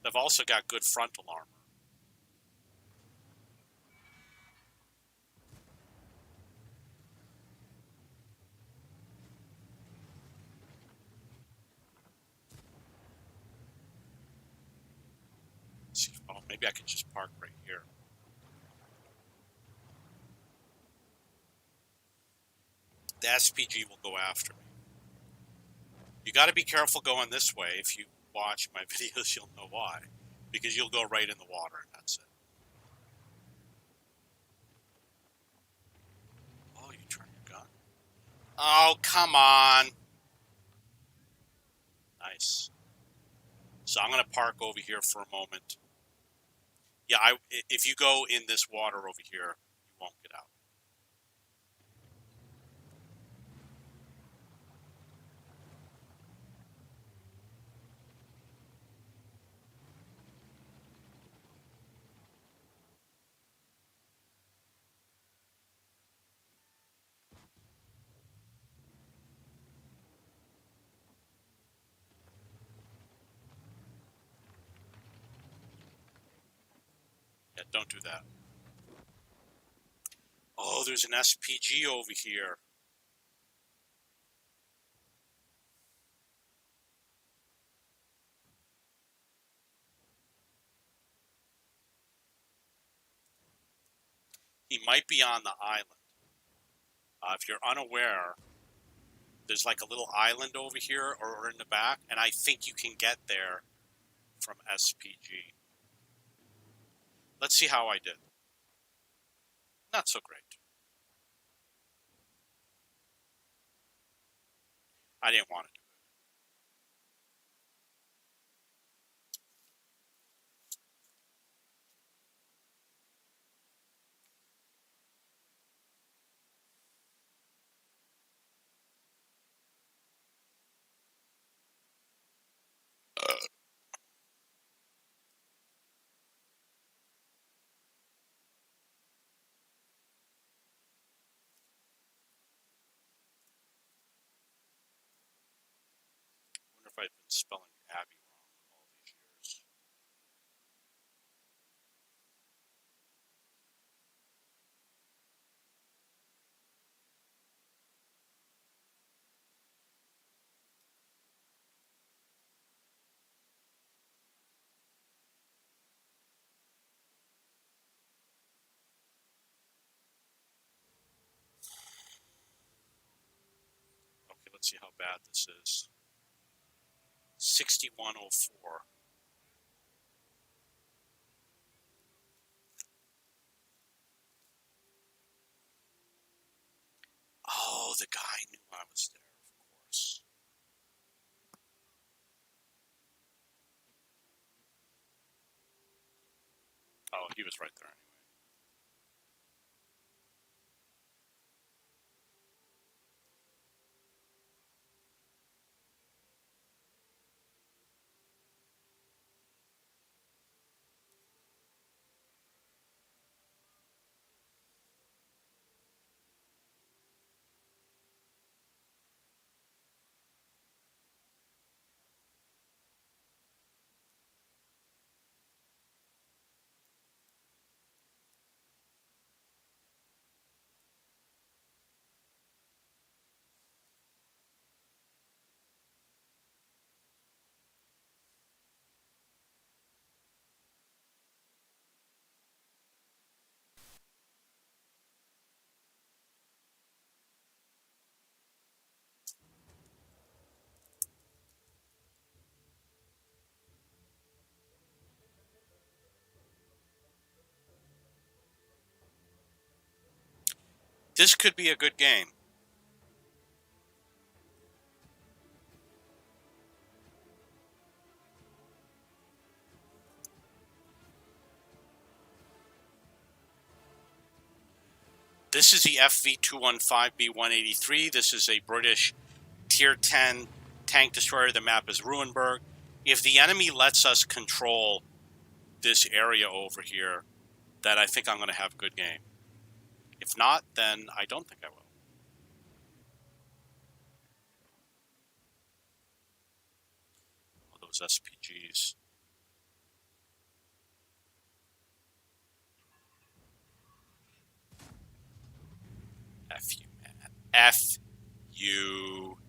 They've also got good frontal armor. Let's see, oh, maybe I can just park right here. The SPG will go after me. You got to be careful going this way. If you watch my videos, you'll know why. Because you'll go right in the water, and that's it. Oh, you turn your gun. Oh, come on. Nice. So I'm going to park over here for a moment. Yeah, if you go in this water over here, you won't get out. Yeah, don't do that. Oh, there's an SPG over here. He might be on the island. If you're unaware, there's like a little island over here or in the back, and I think you can get there from SPG. Let's see how I did. Not so great. I didn't want to do sure I've been spelling Abby wrong all these years. Okay, let's see how bad this is. 6104. Oh, the guy knew I was there, of course. Oh, he was right there anyway. This could be a good game. This is the FV215B183. This is a British Tier 10 tank destroyer. The map is Ruinberg. If the enemy lets us control this area over here, then I think I'm going to have a good game. If not, then I don't think I will. Oh, those SPGs. F you, man. F you.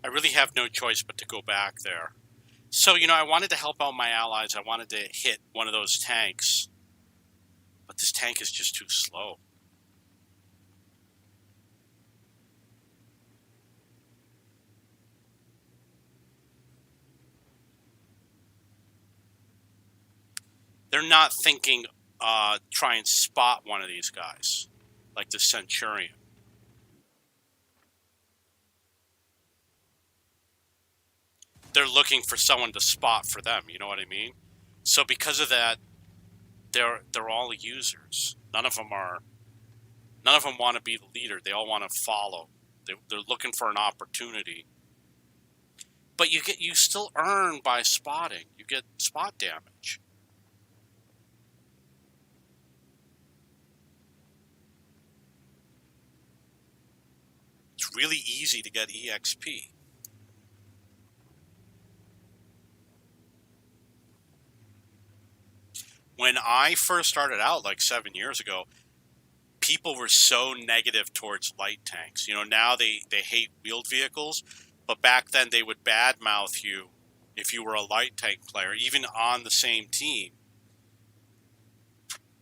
I really have no choice but to go back there. So, I wanted to help out my allies. I wanted to hit one of those tanks. But this tank is just too slow. They're not thinking, try and spot one of these guys, like the Centurion. They're looking for someone to spot for them, you know what I mean? So because of that, they're all users. None of them want to be the leader. They all want to follow. They're looking for an opportunity. But you still earn by spotting. You get spot damage. It's really easy to get EXP. When I first started out, like 7 years ago, people were so negative towards light tanks. Now they hate wheeled vehicles, But back then, they would badmouth you if you were a light tank player, even on the same team.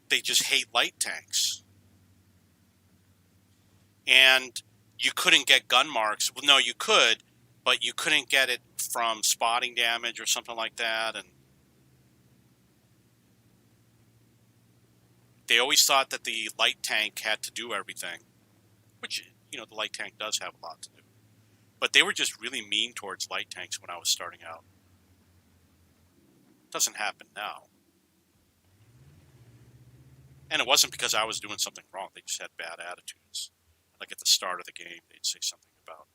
They just hate light tanks. And you couldn't get gun marks. Well, no, you could, but you couldn't get it from spotting damage or something like that. And they always thought that the light tank had to do everything, which, you know, the light tank does have a lot to do. But they were just really mean towards light tanks when I was starting out. It doesn't happen now. And it wasn't because I was doing something wrong. They just had bad attitudes. Like at the start of the game, they'd say something about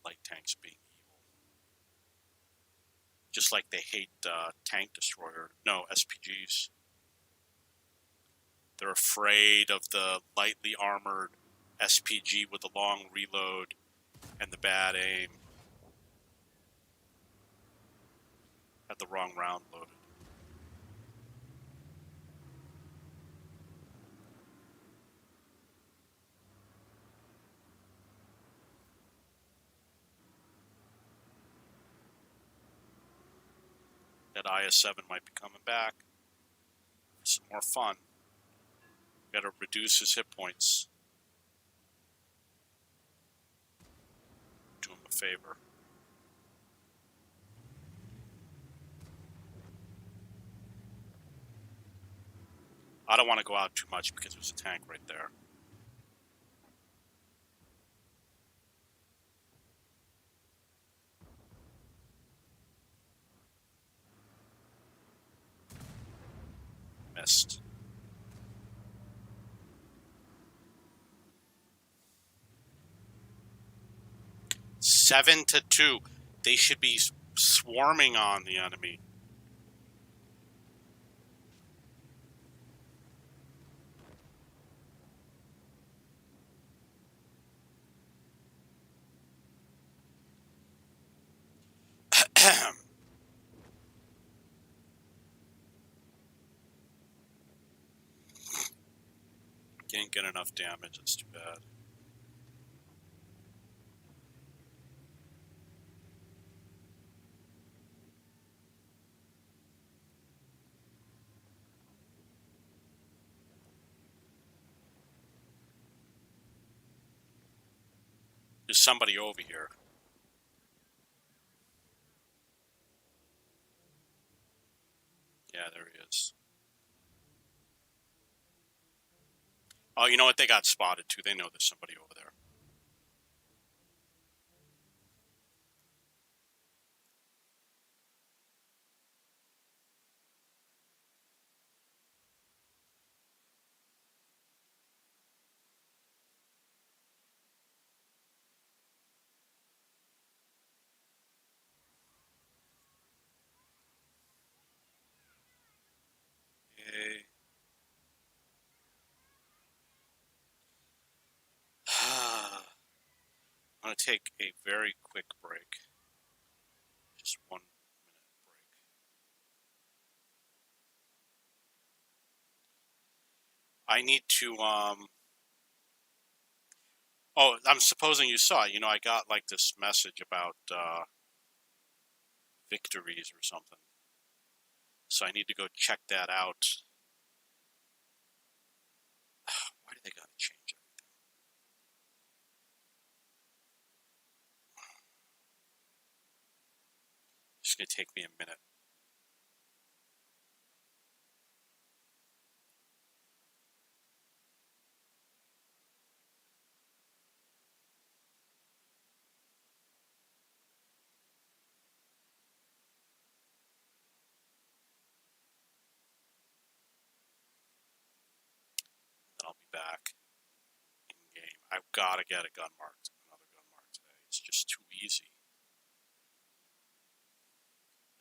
light tanks being evil. Just like they hate tank destroyer. No, SPGs. They're afraid of the lightly armored SPG with the long reload and the bad aim. Had the wrong round loaded. That IS-7 might be coming back. Some more fun. Gotta reduce his hit points. Do him a favor. I don't want to go out too much because there's a tank right there. Missed. Seven to 2. They should be swarming on the enemy. Didn't get enough damage. It's too bad. There's somebody over here. Yeah, there he is. Oh, you know what? They got spotted, too. They know there's somebody over there. Yay. I'm going to take a very quick break. Just 1 minute break. I need to, oh, I'm supposing you saw it. You know, I got like this message about victories or something. So I need to go check that out. Why do they got to change everything? It's going to take me a minute. Then I'll be back in game. I've got to get a gun mark, another gun mark today. It's just too easy.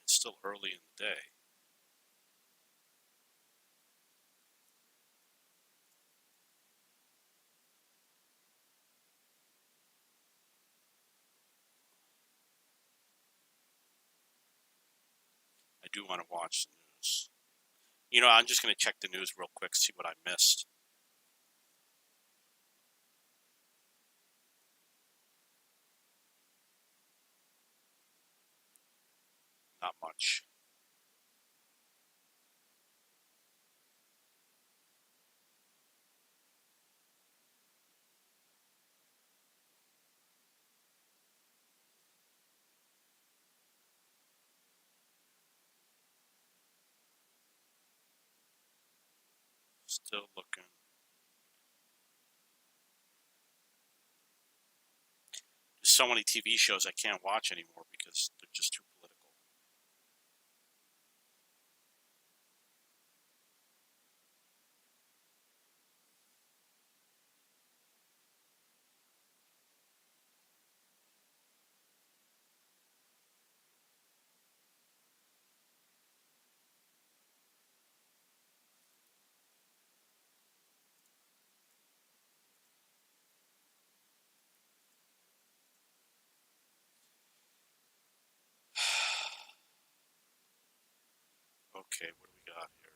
It's still early in the day. I do want to watch the news. You know, I'm just going to check the news real quick, see what I missed. Not much. Still looking. There's so many TV shows I can't watch anymore because they're just too political. Okay, what do we got here?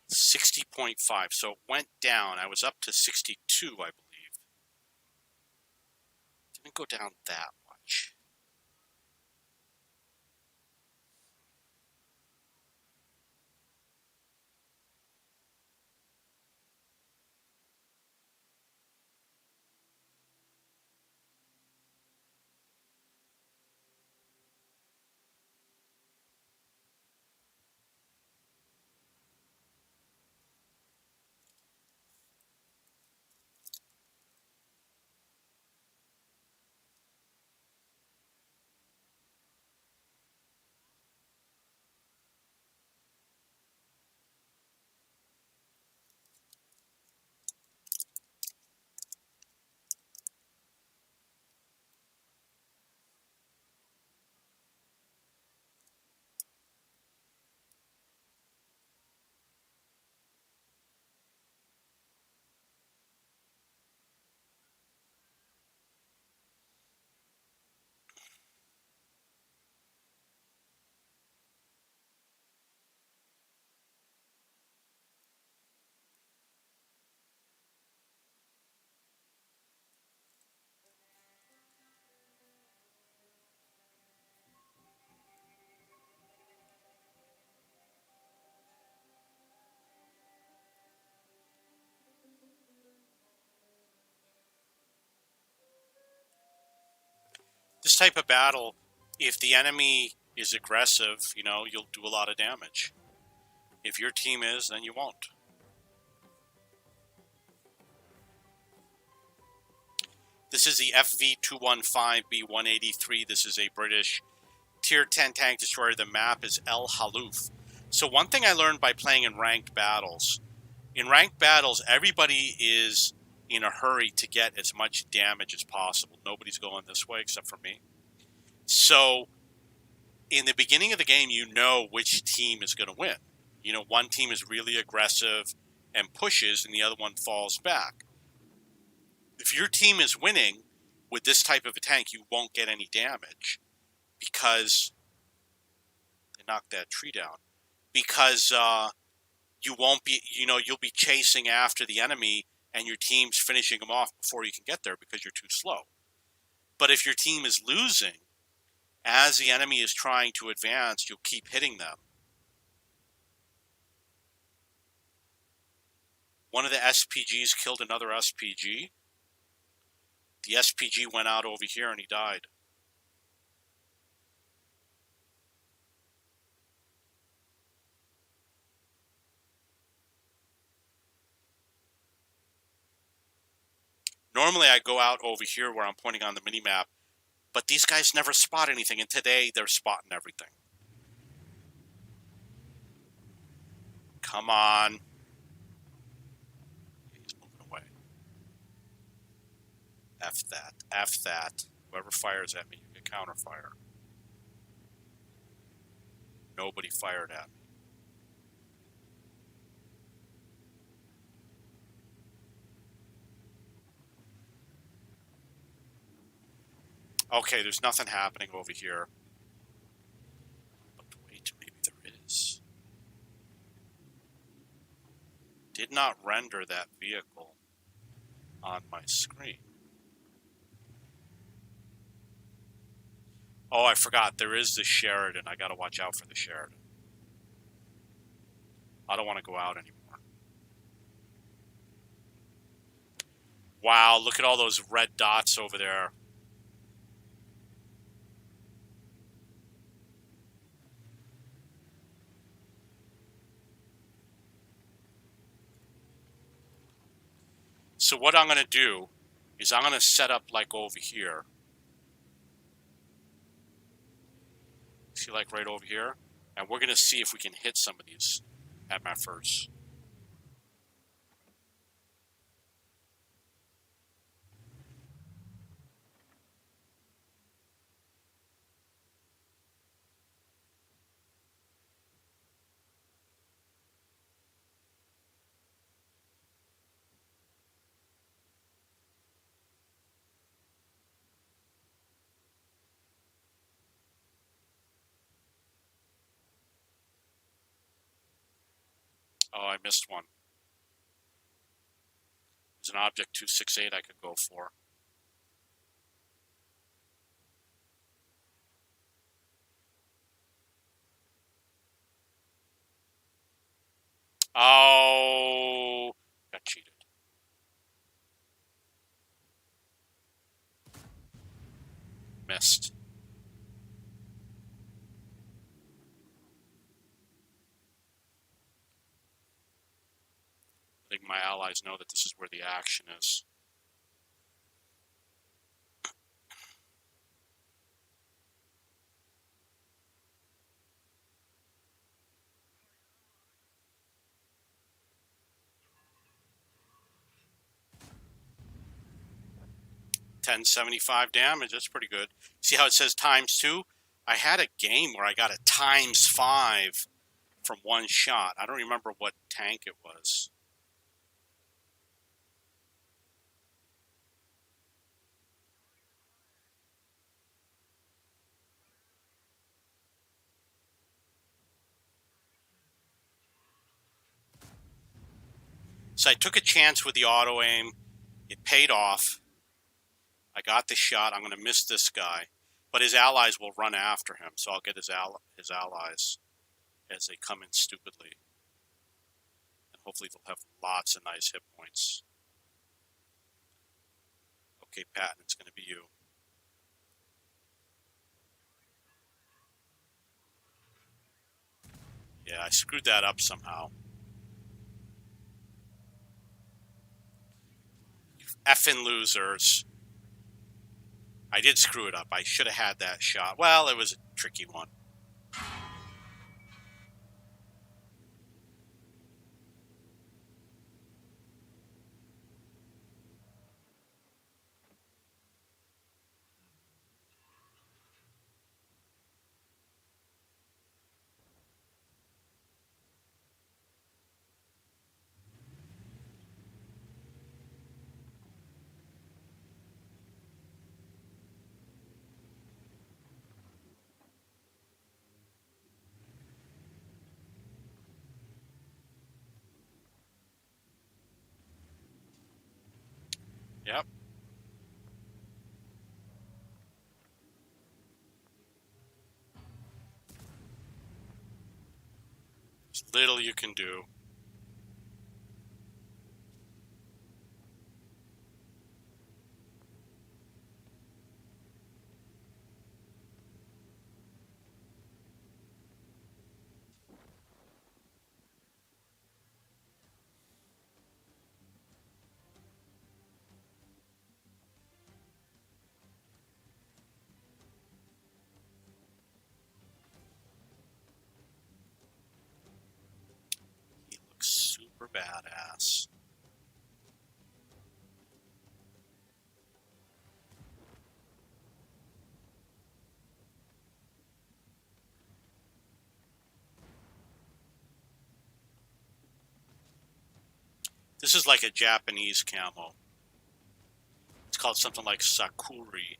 $60.5. So it went down. I was up to 62, I believe. Didn't go down that much. This type of battle, if the enemy is aggressive, you'll do a lot of damage. If your team is, then you won't. This is the FV-215B-183. This is a British Tier 10 tank destroyer. The map is El Halouf. So one thing I learned by playing in ranked battles, everybody is in a hurry to get as much damage as possible. Nobody's going this way except for me. So in the beginning of the game, you know which team is going to win. One team is really aggressive and pushes, and the other one falls back. If your team is winning with this type of a tank, you won't get any damage because they knocked that tree down. Because you won't be, you'll be chasing after the enemy and your team's finishing them off before you can get there because you're too slow. But if your team is losing, as the enemy is trying to advance, you'll keep hitting them. One of the SPGs killed another SPG. The SPG went out over here and he died. Normally I go out over here where I'm pointing on the minimap, but these guys never spot anything, and today they're spotting everything. Come on. He's moving away. F that. F that. Whoever fires at me, you get counterfire. Nobody fired at me. Okay, there's nothing happening over here. But wait, maybe there is. Did not render that vehicle on my screen. Oh, I forgot. There is the Sheridan. I got to watch out for the Sheridan. I don't want to go out anymore. Wow, look at all those red dots over there. So what I'm going to do is I'm going to set up like over here. See, like right over here? And we're going to see if we can hit some of these MFers. Oh, I missed one. There's an object 268 I could go for. Oh, got cheated. Missed. I think my allies know that this is where the action is. $10.75 damage. That's pretty good. See how it says ×2? I had a game where I got a ×5 from one shot. I don't remember what tank it was. So I took a chance with the auto aim. It paid off. I got the shot. I'm going to miss this guy. But his allies will run after him, so I'll get his allies as they come in stupidly. And hopefully they'll have lots of nice hit points. Okay, Patton, it's going to be you. Yeah, I screwed that up somehow. You effing losers. I did screw it up. I should have had that shot. Well, it was a tricky one. Yep. There's little you can do. He looks super badass. This is like a Japanese camo. It's called something like Sakuri.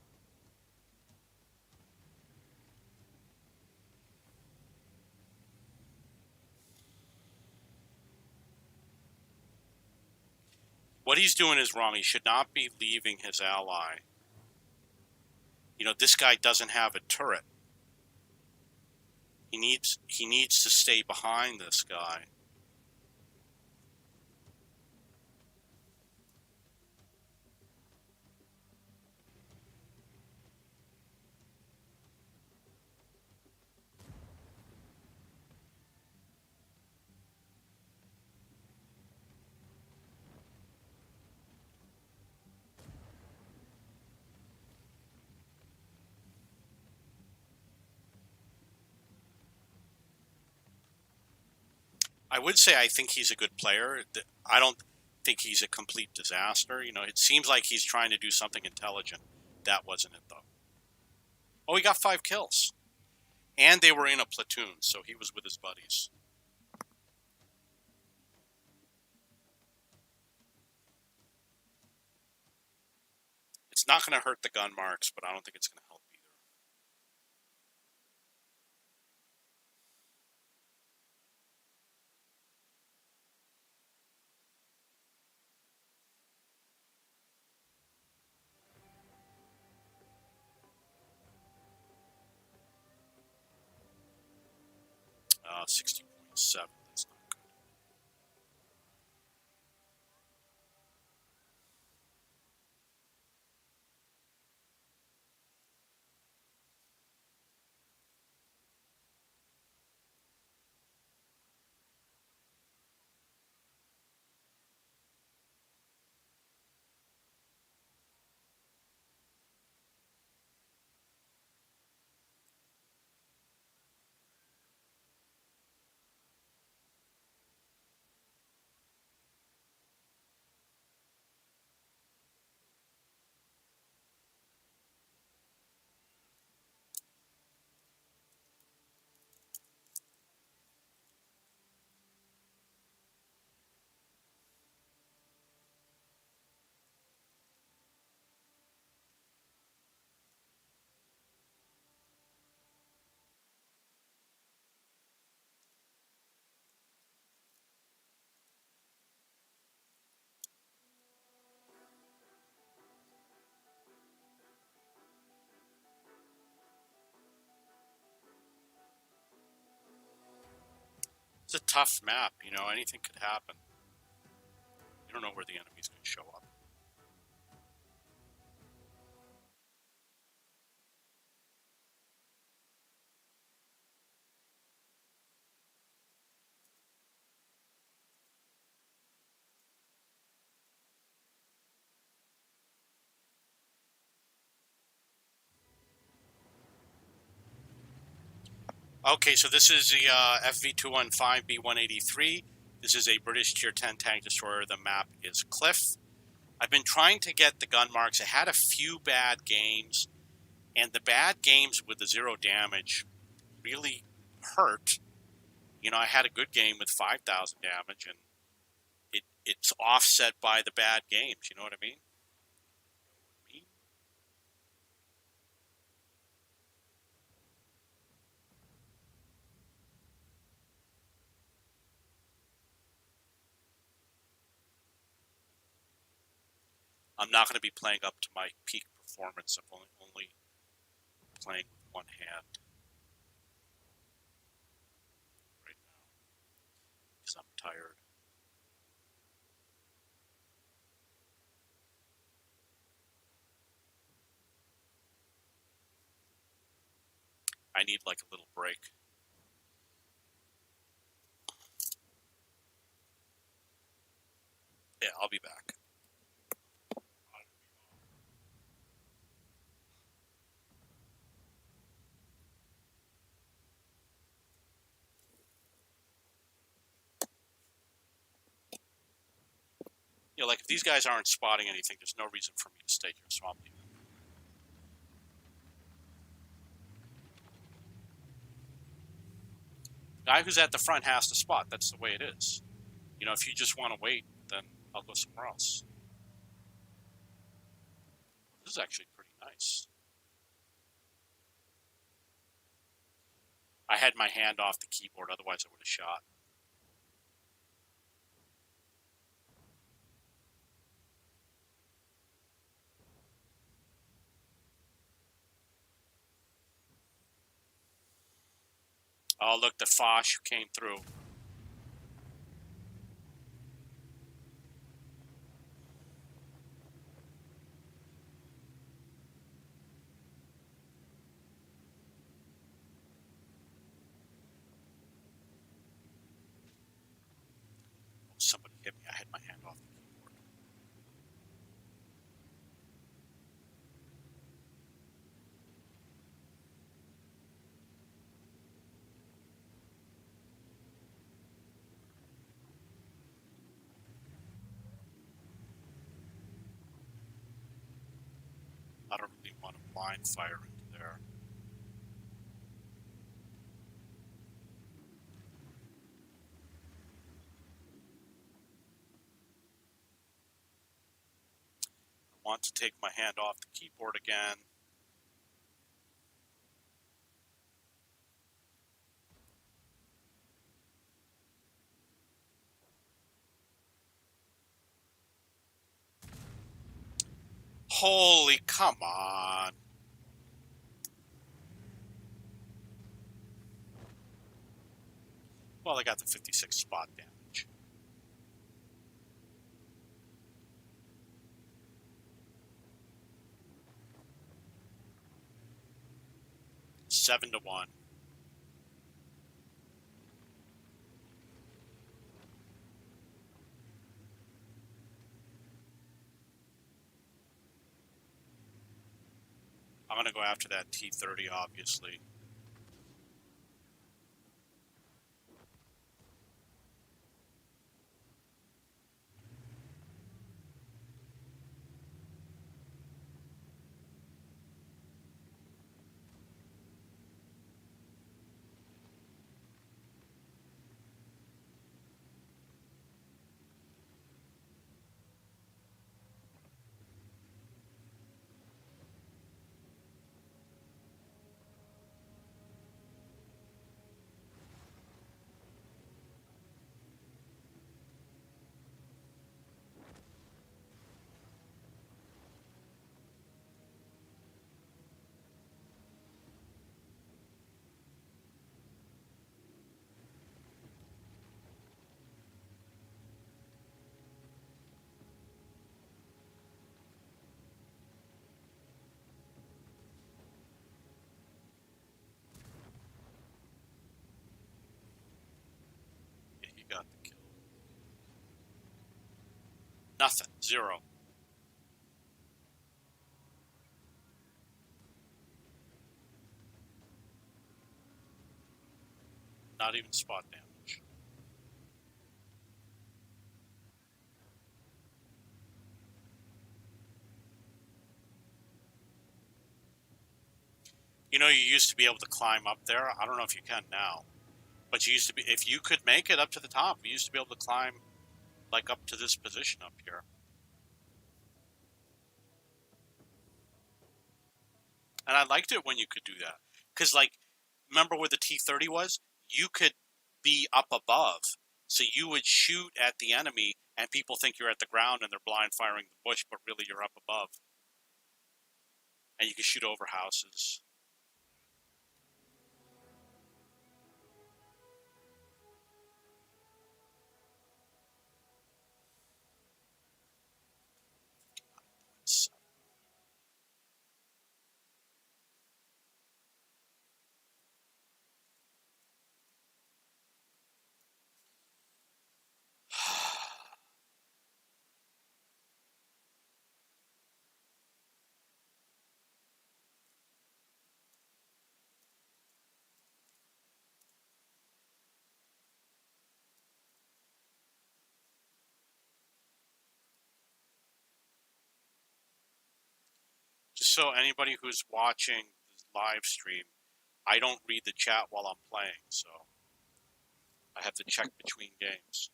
What What he's doing is wrong. He should not be leaving his ally. You know, this guy doesn't have a turret. He needs to stay behind this guy. I would say I think he's a good player. I don't think he's a complete disaster. You know, it seems like he's trying to do something intelligent. That wasn't it, though. Oh, he got 5 kills. And they were in a platoon, so he was with his buddies. It's not going to hurt the gun marks, but I don't think it's going to help either. Uh, 60.7. That's not good. It's a tough map, you know, anything could happen. You don't know where the enemy's going to show up. Okay, so this is the FV215B183. This is a British Tier 10 tank destroyer. The map is Cliff. I've been trying to get the gun marks. I had a few bad games, and the bad games with the 0 damage really hurt. You know, I had a good game with 5,000 damage, and it's offset by the bad games. You know what I mean? I'm not going to be playing up to my peak performance. I'm only playing with one hand right now because I'm tired. I need like a little break. Yeah, I'll be back. You know, like if these guys aren't spotting anything, there's no reason for me to stay here swamping them. Guy who's at the front has to spot. That's the way it is. You know, if you just want to wait, then I'll go somewhere else. This is actually pretty nice. I had my hand off the keyboard, otherwise I would have shot. Oh, look, the Foch came through. Somebody hit me. I had my hand off the keyboard. I don't really want to blind fire into there. I want to take my hand off the keyboard again. Holy, come on. Well, I got the 56 spot damage. Seven to 1. I'm going to go after that T-30, obviously. Yeah, he got the kill. Nothing. 0. Not even spot damage. You know, you used to be able to climb up there. I don't know if you can now. But you used to be, if you could make it up to the top, you used to be able to climb, like, up to this position up here. And I liked it when you could do that. Because, like, remember where the T-30 was? You could be up above. So you would shoot at the enemy, and people think you're at the ground, and they're blind firing the bush, but really you're up above. And you can shoot over houses. So, just so anybody who's watching the live stream, I don't read the chat while I'm playing, so I have to check between games.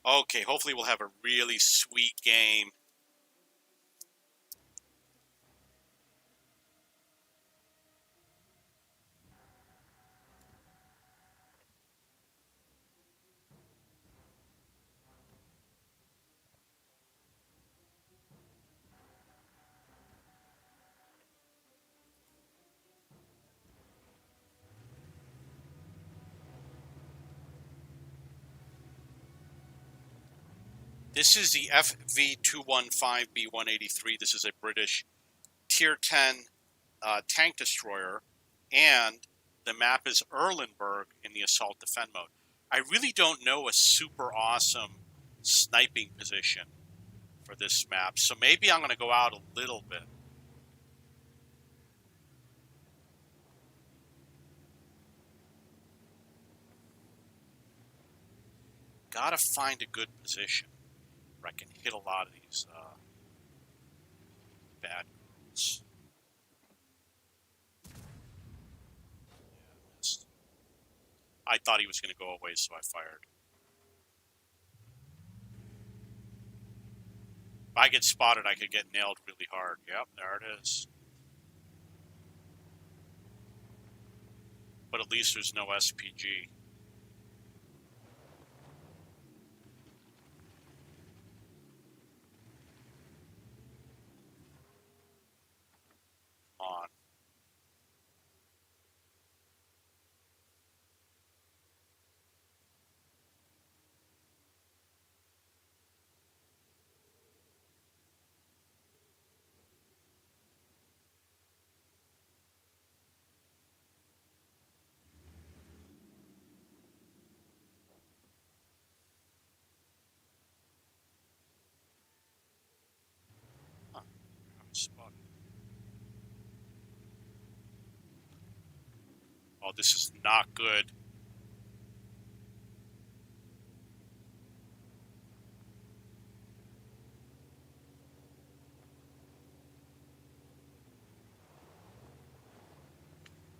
Okay, hopefully we'll have a really sweet game. This is the FV215B183. This is a British Tier 10 tank destroyer, and the map is Erlenberg in the assault defend mode. I really don't know a super awesome sniping position for this map, so maybe I'm going to go out a little bit. Gotta find a good position where I can hit a lot of these bad girls. Yeah, missed. I thought he was going to go away, so I fired. If I get spotted, I could get nailed really hard. Yep, there it is. But at least there's no SPG. On. Huh. I'm spotted. Oh, this is not good.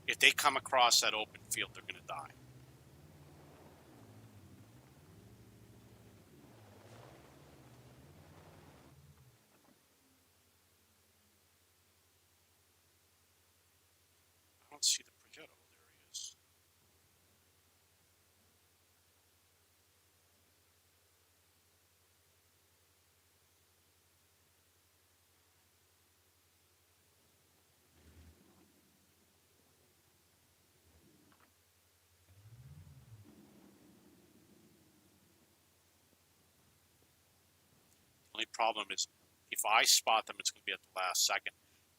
If they come across that open field, they're going to die. I don't see the Progetto. There he is. The only problem is if I spot them, it's going to be at the last second.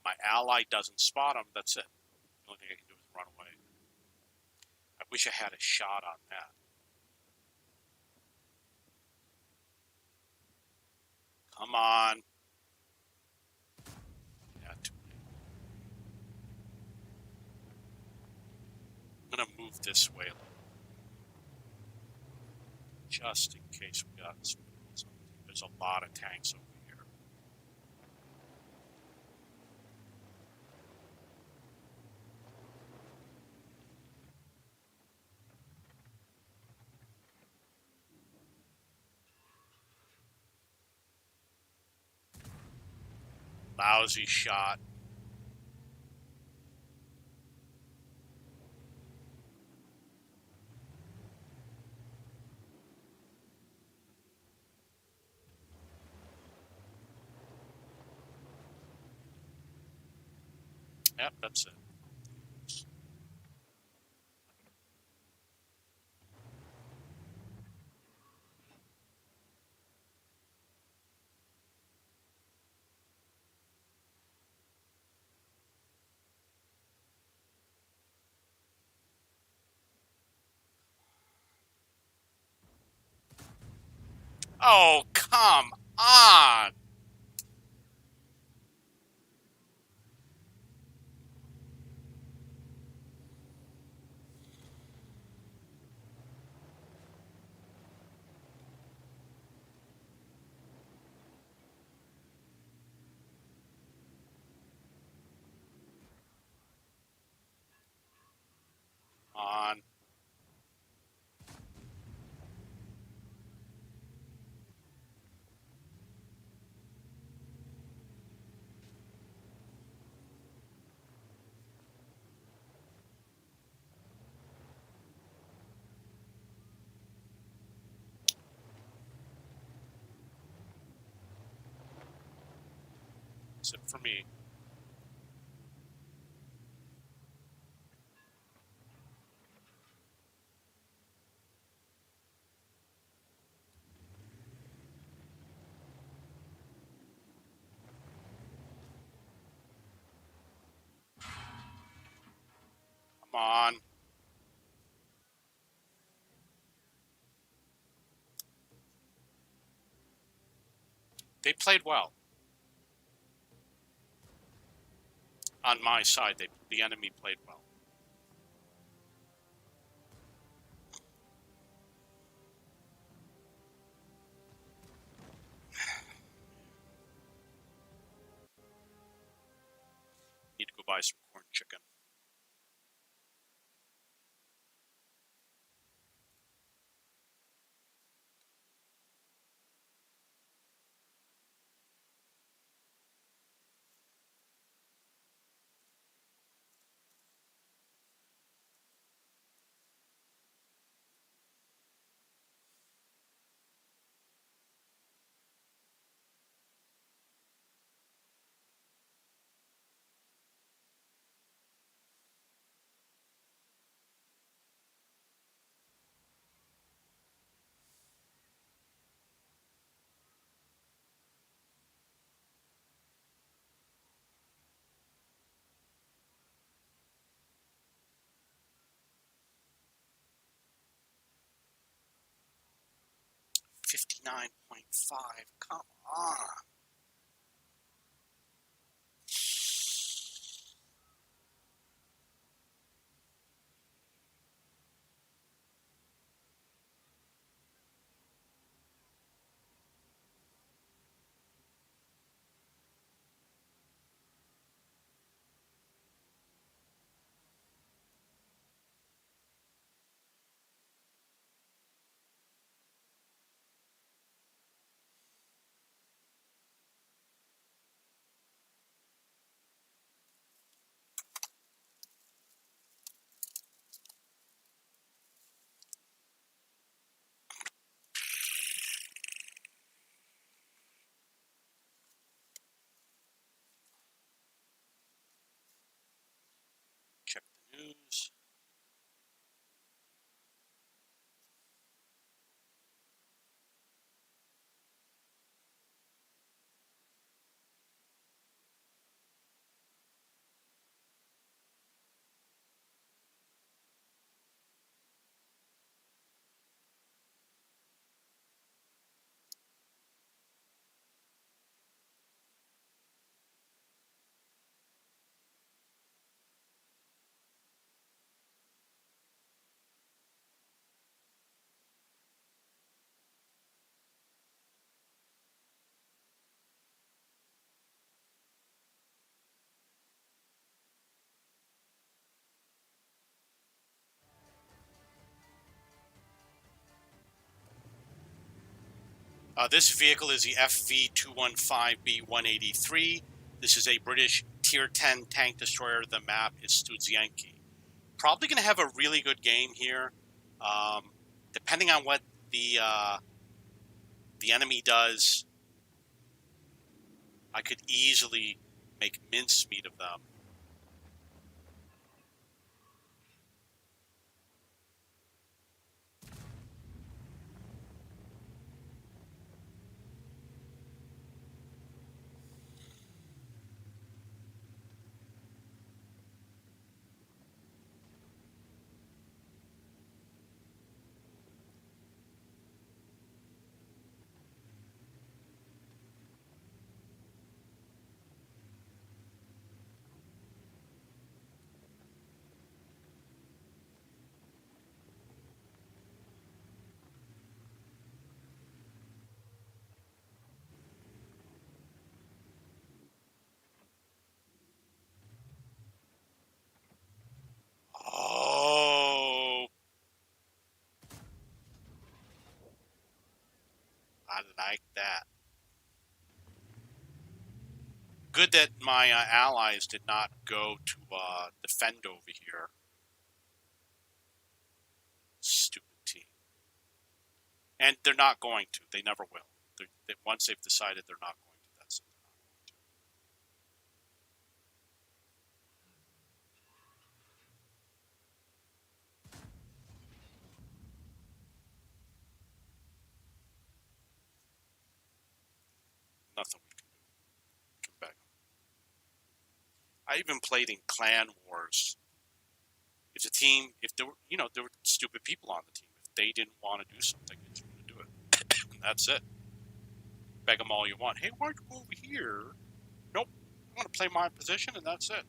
My ally doesn't spot them, that's it. The only thing I can do is run away. I wish I had a shot on that. Come on. Yeah, too late. I'm going to move this way a little, just in case we got something. There's a lot of tanks over here. Lousy shot. Yep, that's it. Oh, come on! On. That's it for me. Come on. They played well. On my side, the enemy played well. Need to go buy some corn chicken. $59.5. Come on. Check the news. This vehicle is the FV215B183. This is a British Tier 10 tank destroyer. The map is Studzianki. Probably going to have a really good game here. Depending on what the enemy does, I could easily make mincemeat of them. Oh, I like that. Good that my allies did not go to defend over here. Stupid team. And they're not going to. They never will. Once they've decided they're not going to, that's it. They're not going to. I even played in Clan Wars. If the team, if there were, there were stupid people on the team. If they didn't want to do something, they just wouldn't do it. And that's it. Beg them all you want. Hey, why don't you go over here? Nope. I want to play my position, and that's it.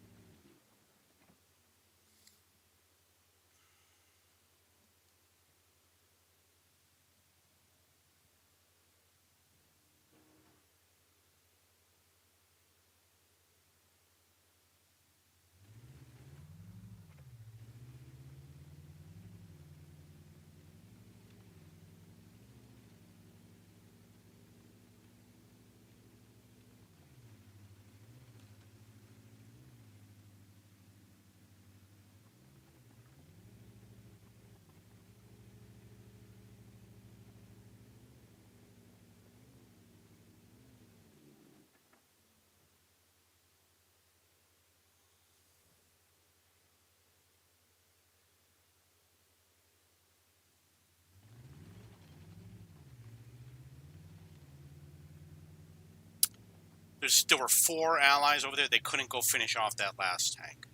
There were 4 allies over there. They couldn't go finish off that last tank.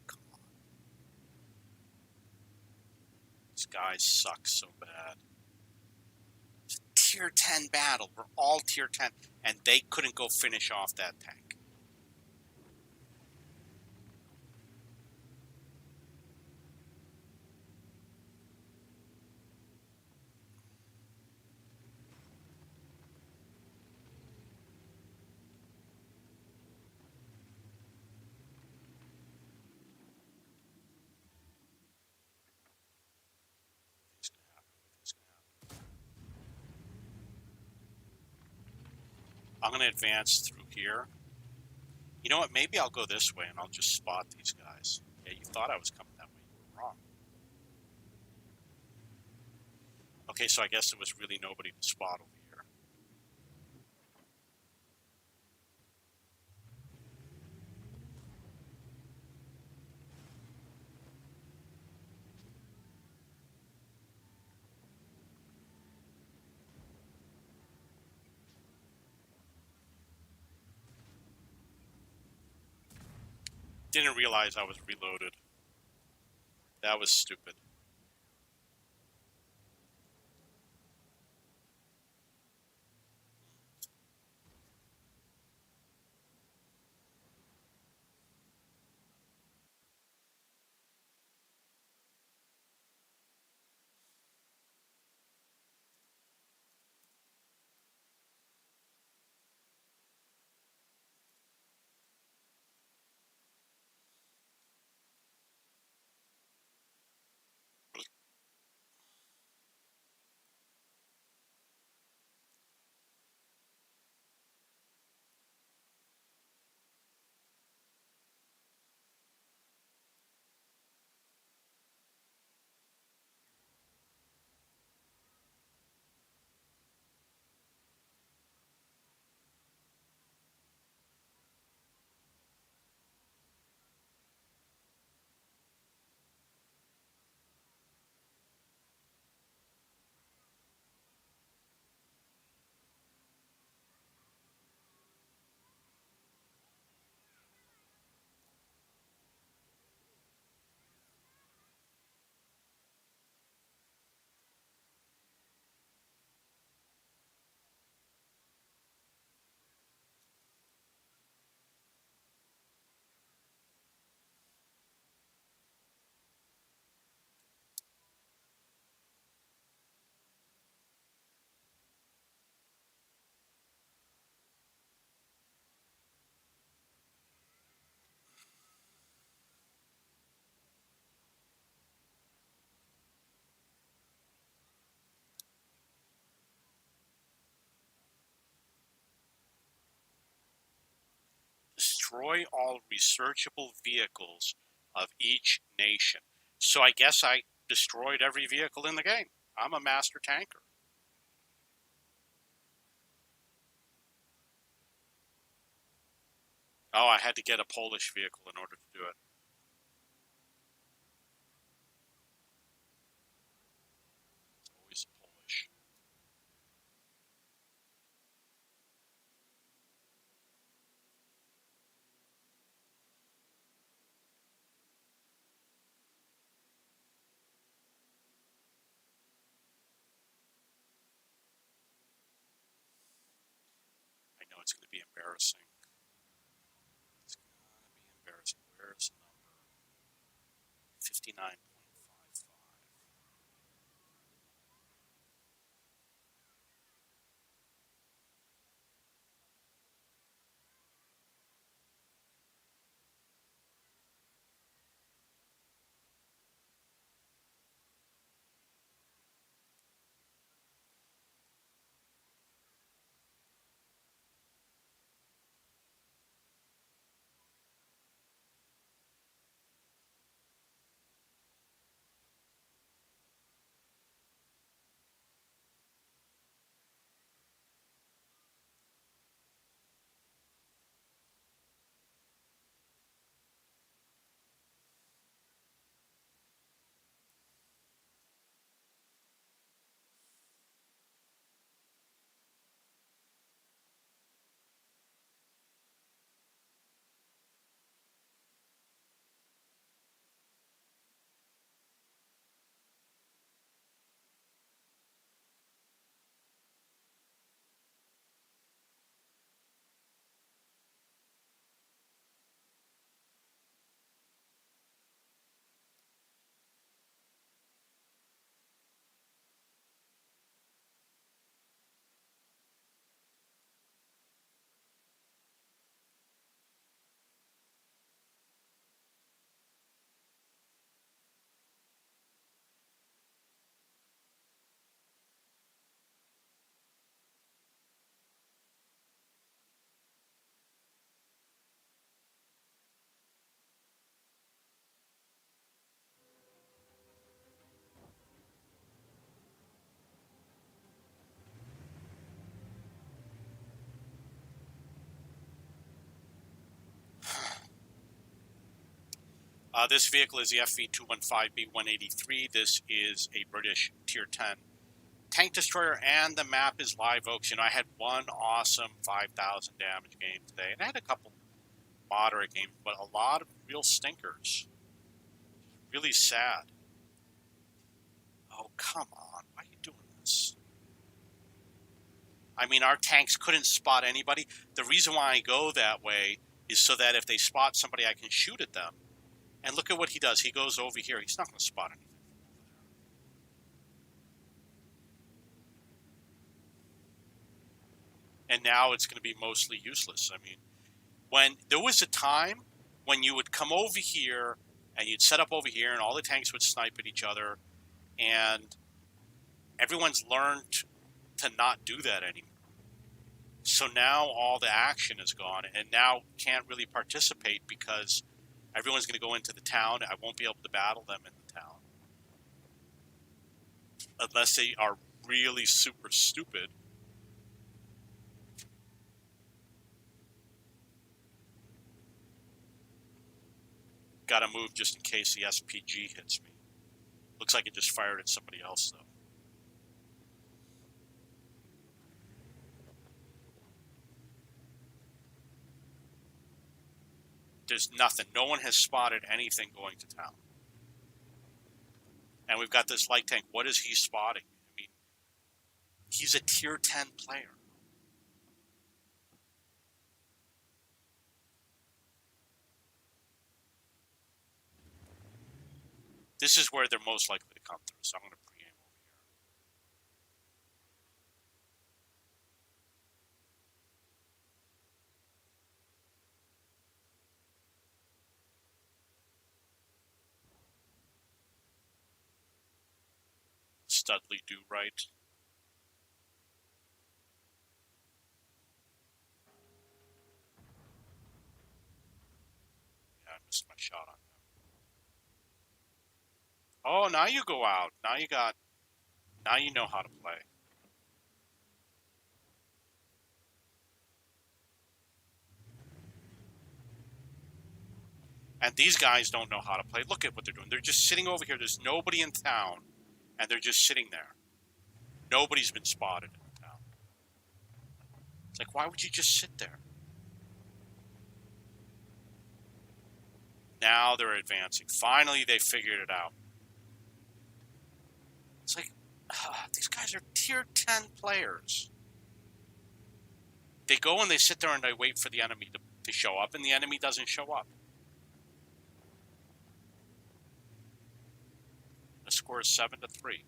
Come on. These guys suck so bad. It's a tier 10 battle. We're all tier 10. And they couldn't go finish off that tank. I'm going to advance through here. You know what? Maybe I'll go this way and I'll just spot these guys. Yeah, you thought I was coming that way. You were wrong. Okay, so I guess there was really nobody to spot over here. Didn't realize I was reloaded. That was stupid. Destroy all researchable vehicles of each nation. So I guess I destroyed every vehicle in the game. I'm a master tanker. Oh, I had to get a Polish vehicle in order to do it. It's always Polish. it's going to be embarrassing. It's going to be embarrassing. Where's the number? 59.55. This vehicle is the FV215B183. This is a British Tier 10 tank destroyer, and the map is Live Oaks. You know, I had one awesome 5,000 damage game today, and I had a couple moderate games, but a lot of real stinkers. Really sad. Oh, come on. Why are you doing this? I mean, our tanks couldn't spot anybody. The reason why I go that way is so that if they spot somebody, I can shoot at them. And look at what he does. He goes over here. He's not going to spot anything over there. And now it's going to be mostly useless. I mean, when there was a time when you would come over here and you'd set up over here and all the tanks would snipe at each other, and everyone's learned to not do that anymore. So now all the action is gone, and now can't really participate because everyone's going to go into the town. I won't be able to battle them in the town. Unless they are really super stupid. Got to move just in case the SPG hits me. Looks like it just fired at somebody else, though. There's nothing. No one has spotted anything going to town. And we've got this light tank. What is he spotting? I mean, he's a tier 10 player. This is where they're most likely to come through, so I'm going to pre-aim over here. Studley do right. Yeah, I missed my shot on him. Oh, now you go out. Now you know how to play. And these guys don't know how to play. Look at what they're doing. They're just sitting over here. There's nobody in town, and they're just sitting there. Nobody's been spotted in town. It's like, why would you just sit there? Now they're advancing. Finally, they figured it out. It's like, these guys are tier 10 players. They go and they sit there and they wait for the enemy to show up, and the enemy doesn't show up. The score is 7-3.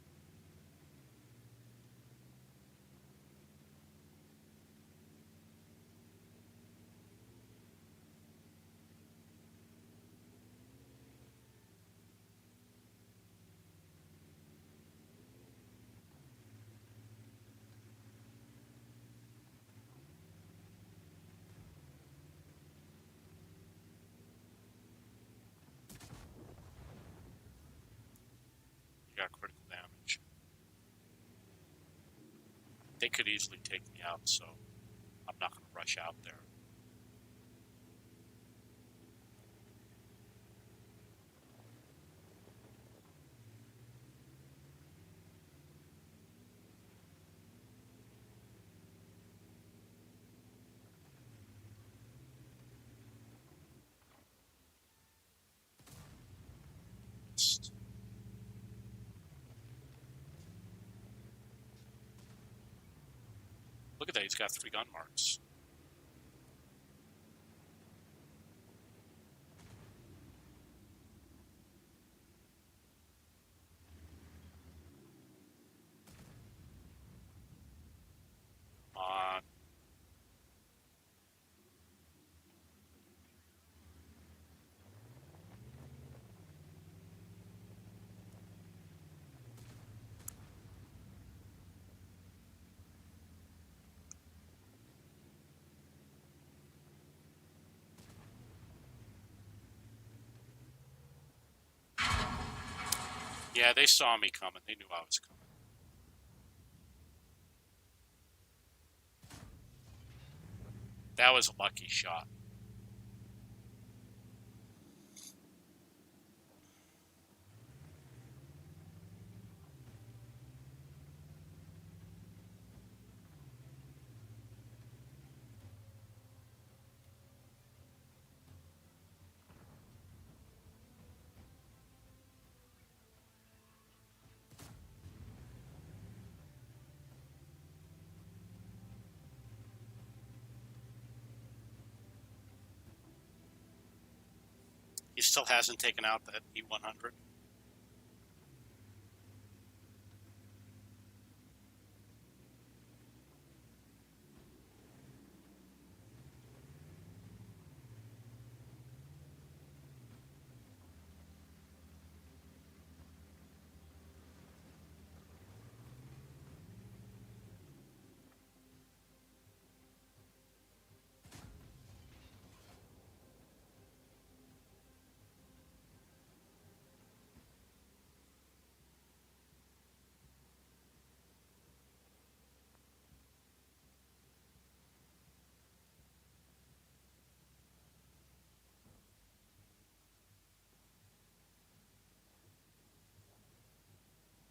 You got critical damage. They could easily take me out, so I'm not going to rush out there. Look at that, he's got 3 gun marks. Come on. Yeah, they saw me coming. They knew I was coming. That was a lucky shot. He still hasn't taken out that E100.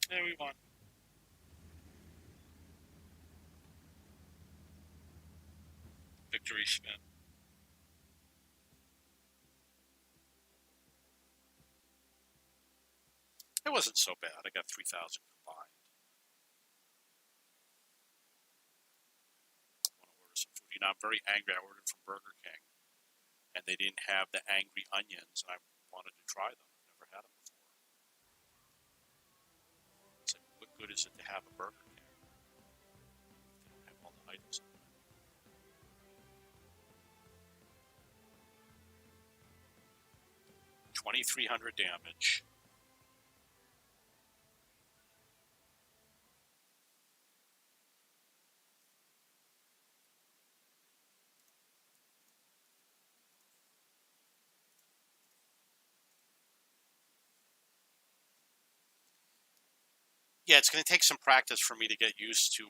There we won. Victory spin. It wasn't so bad. I got 3,000 combined. I want to order some food. You know, I'm very angry. I ordered from Burger King, and they didn't have the angry onions, and I wanted to try them. I've never had them before. It's like, what good is it to have a Burger King? They don't have all the items on it. 2,300 damage. Yeah, it's going to take some practice for me to get used to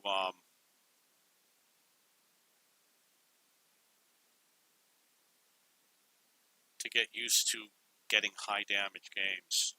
getting high damage games.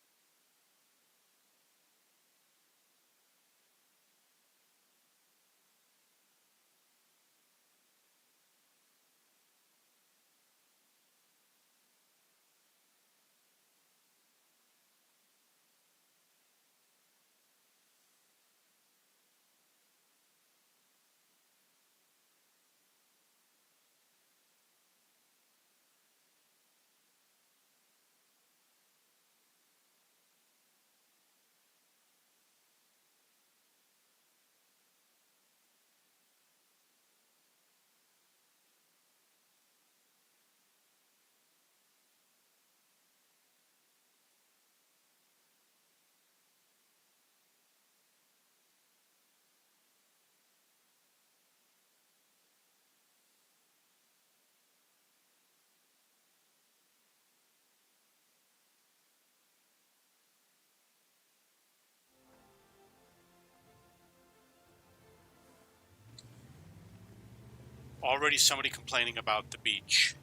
Already somebody complaining about the beach.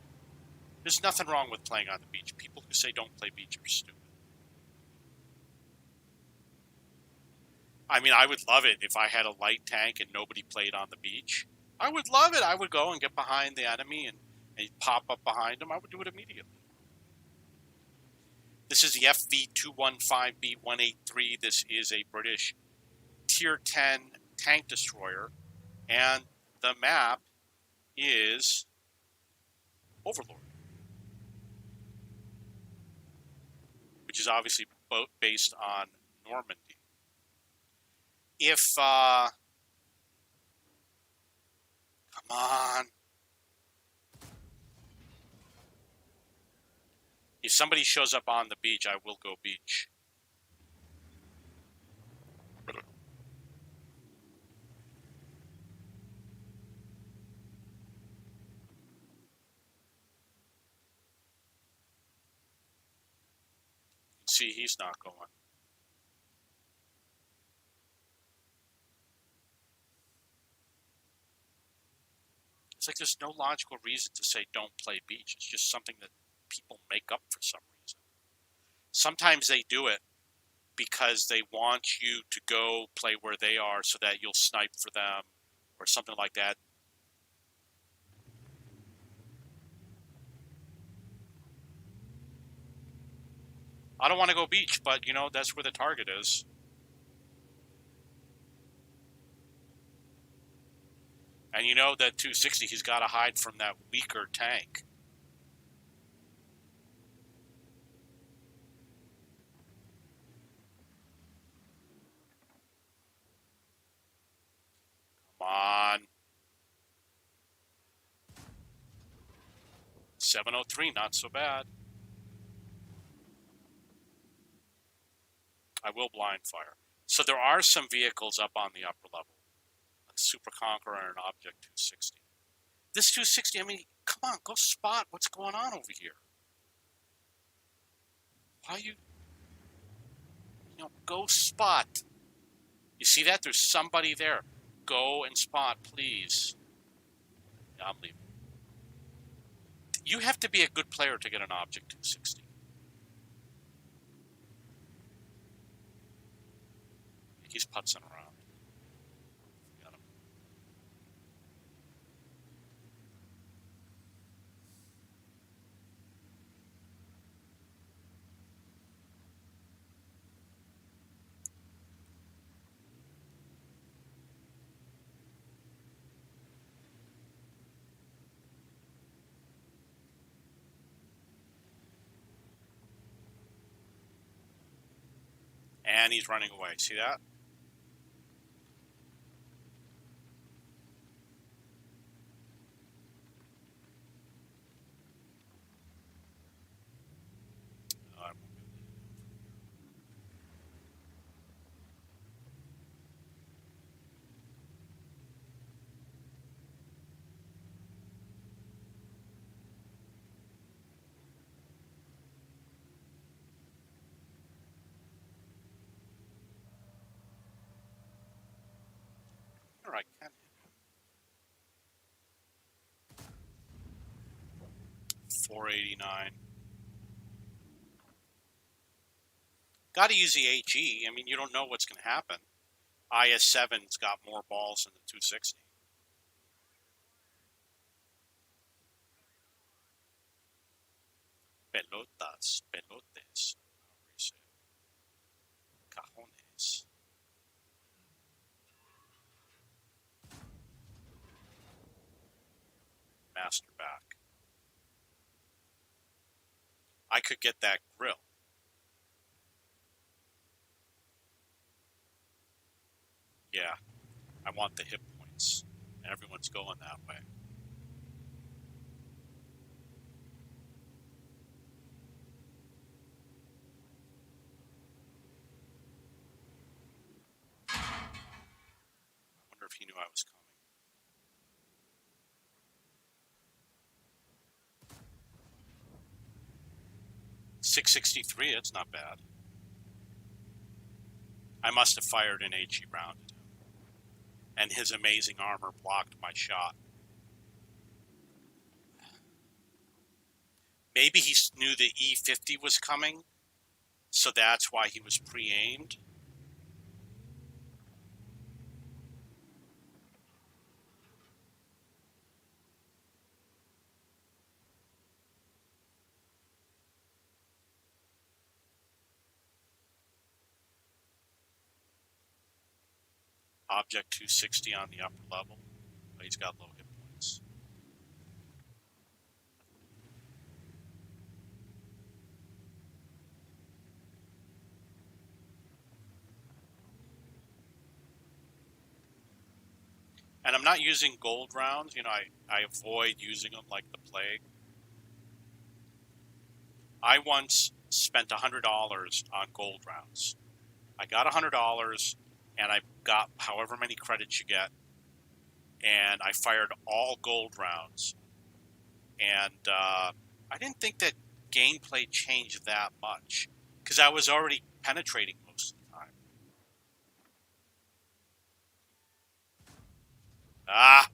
There's nothing wrong with playing on the beach. People who say don't play beach are stupid. I mean, I would love it if I had a light tank and nobody played on the beach. I would love it. I would go and get behind the enemy and pop up behind them. I would do it immediately. This is the FV-215B-183. This is a British Tier 10 tank destroyer. And the map is Overlord, which is obviously based on Normandy. If, come on. If somebody shows up on the beach, I will go beach. See, he's not going. It's like there's no logical reason to say don't play beach. It's just something that people make up for some reason. Sometimes they do it because they want you to go play where they are so that you'll snipe for them or something like that. I don't want to go beach, but, you know, that's where the target is. And you know that 260, he's got to hide from that weaker tank. Come on. 703, not so bad. I will blind fire. So there are some vehicles up on the upper level. A Super Conqueror and an Object 260. This 260, I mean, come on, go spot what's going on over here. Why you know, go spot. You see that? There's somebody there. Go and spot, please. Yeah, I'm leaving. You have to be a good player to get an Object 260. He's putzing around. Got him. And he's running away. See that? I can hit him. 489. Got to use the HE. I mean, you don't know what's going to happen. IS-7's got more balls than the 260. Pelotas, pelotes. Cajones. Master back. I could get that grill. Yeah, I want the hit points. Everyone's going that way. I wonder if he knew I was coming. .663, that's not bad. I must have fired an HE round at him. And his amazing armor blocked my shot. Maybe he knew the E50 was coming, so that's why he was pre-aimed. Object 260 on the upper level. But he's got low hit points. And I'm not using gold rounds. You know, I avoid using them like the plague. I once spent $100 on gold rounds. I got $100 and I got however many credits you get, and I fired all gold rounds. And I didn't think that gameplay changed that much because I was already penetrating most of the time. Ah!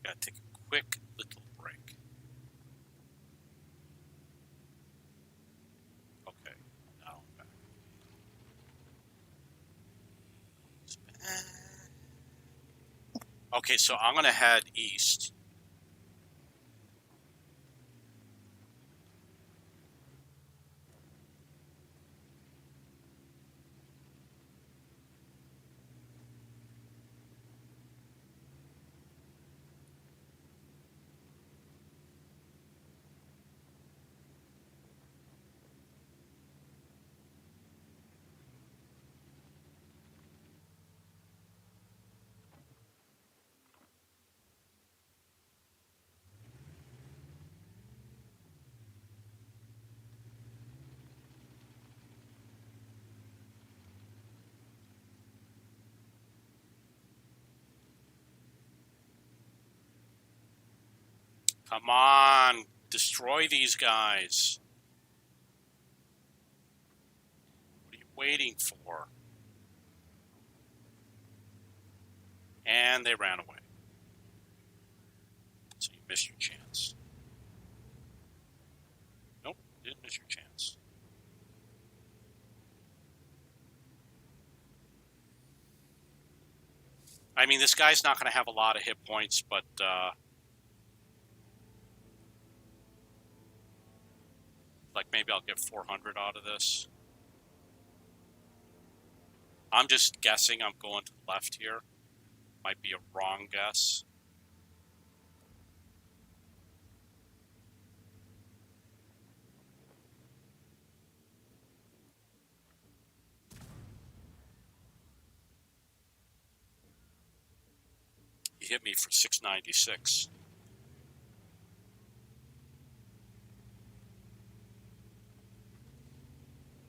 Gotta take a quick little break. Okay, now I'm back. Okay, so I'm gonna head east. Come on, destroy these guys. What are you waiting for? And they ran away. So you missed your chance. Nope, didn't miss your chance. I mean, this guy's not going to have a lot of hit points, but like maybe I'll get 400 out of this. I'm just guessing I'm going to the left here. Might be a wrong guess. He hit me for 696.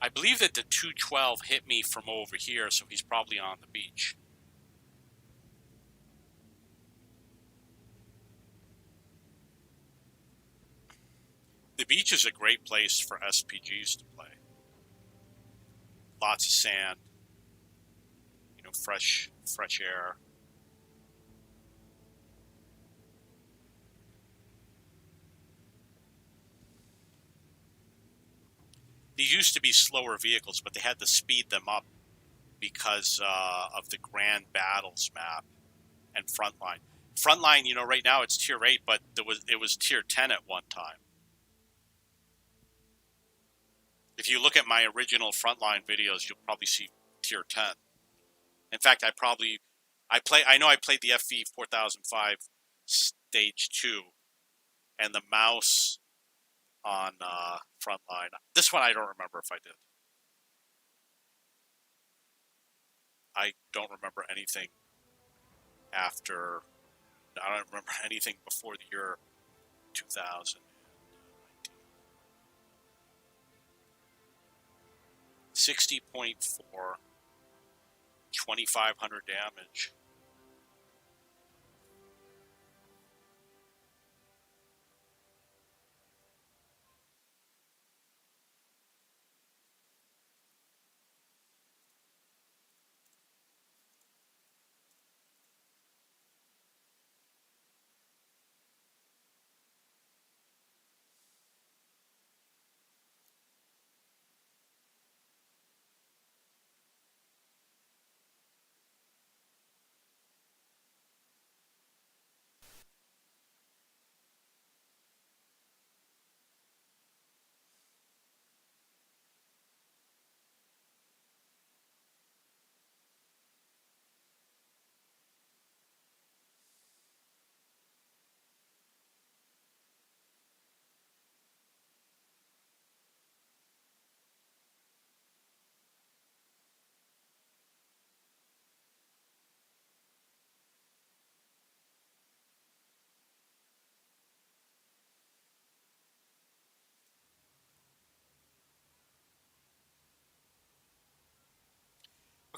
I believe that the 212 hit me from over here, so he's probably on the beach. The beach is a great place for SPGs to play. Lots of sand, you know, fresh air. These used to be slower vehicles, but they had to speed them up because of the Grand Battles map and Frontline. Frontline, you know, right now it's tier 8, but it was tier 10 at one time. If you look at my original Frontline videos, you'll probably see tier 10. In fact, I know I played the FV 4005 stage 2 and the mouse on Frontline. This one I don't remember if I did. I don't remember anything after. I don't remember anything before the year 2019. 60.4, 2,500 damage.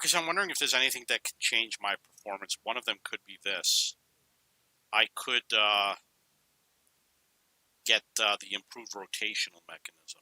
because I'm wondering if there's anything that could change my performance. One of them could be this. I could get the improved rotational mechanism.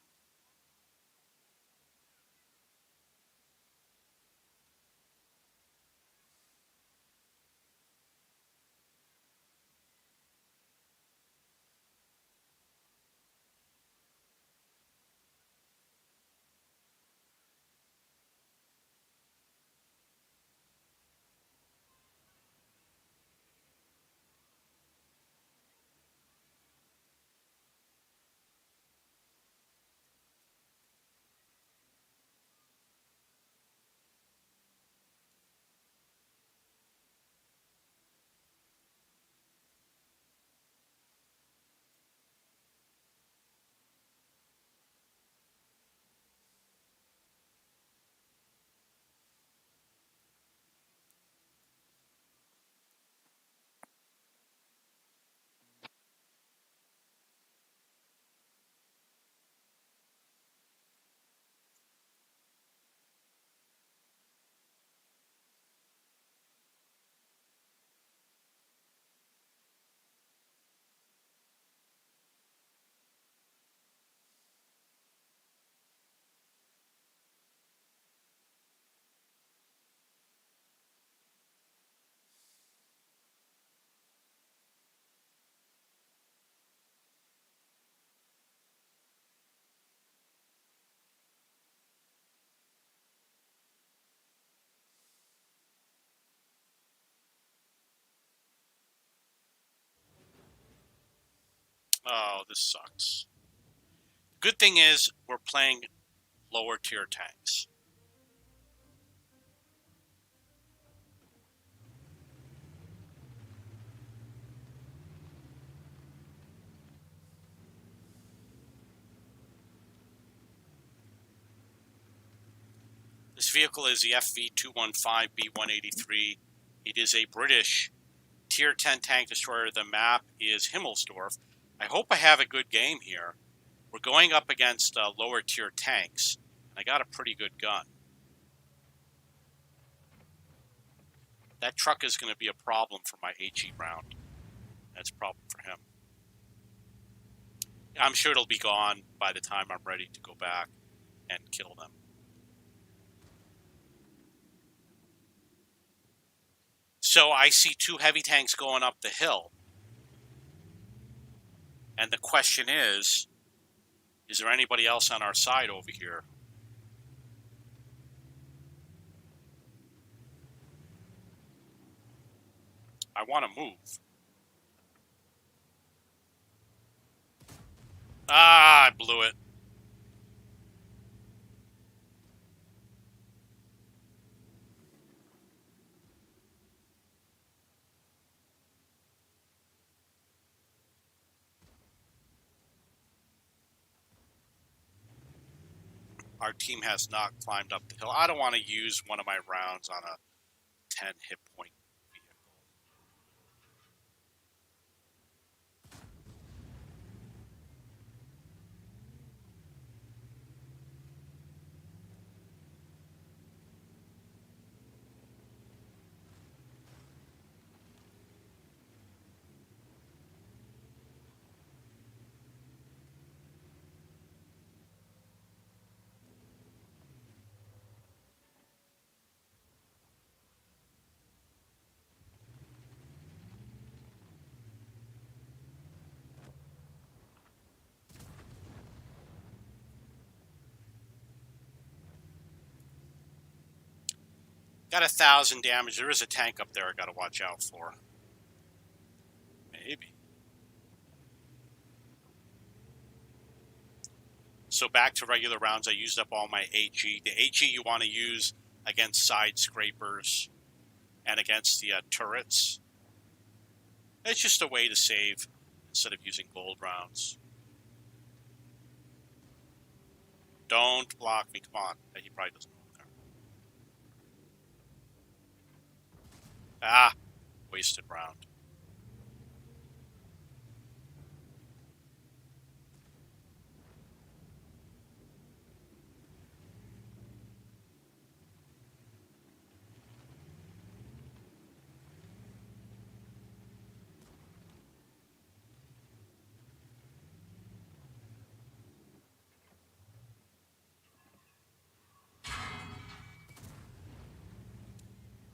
Oh, this sucks. Good thing is we're playing lower tier tanks. This vehicle is the FV215B183. It is a British tier 10 tank destroyer. The map is Himmelsdorf. I hope I have a good game here. We're going up against lower tier tanks, and I got a pretty good gun. That truck is going to be a problem for my HE round. That's a problem for him. I'm sure it'll be gone by the time I'm ready to go back and kill them. So I see two heavy tanks going up the hill. And the question is there anybody else on our side over here? I want to move. Ah, I blew it. Our team has not climbed up the hill. I don't want to use one of my rounds on a 10 hit point vehicle. Got 1,000 damage. There is a tank up there I got to watch out for. Maybe. So back to regular rounds. I used up all my HE. The HE you want to use against side scrapers and against the turrets. It's just a way to save instead of using gold rounds. Don't block me. Come on. He probably doesn't know there. Ah, wasted round.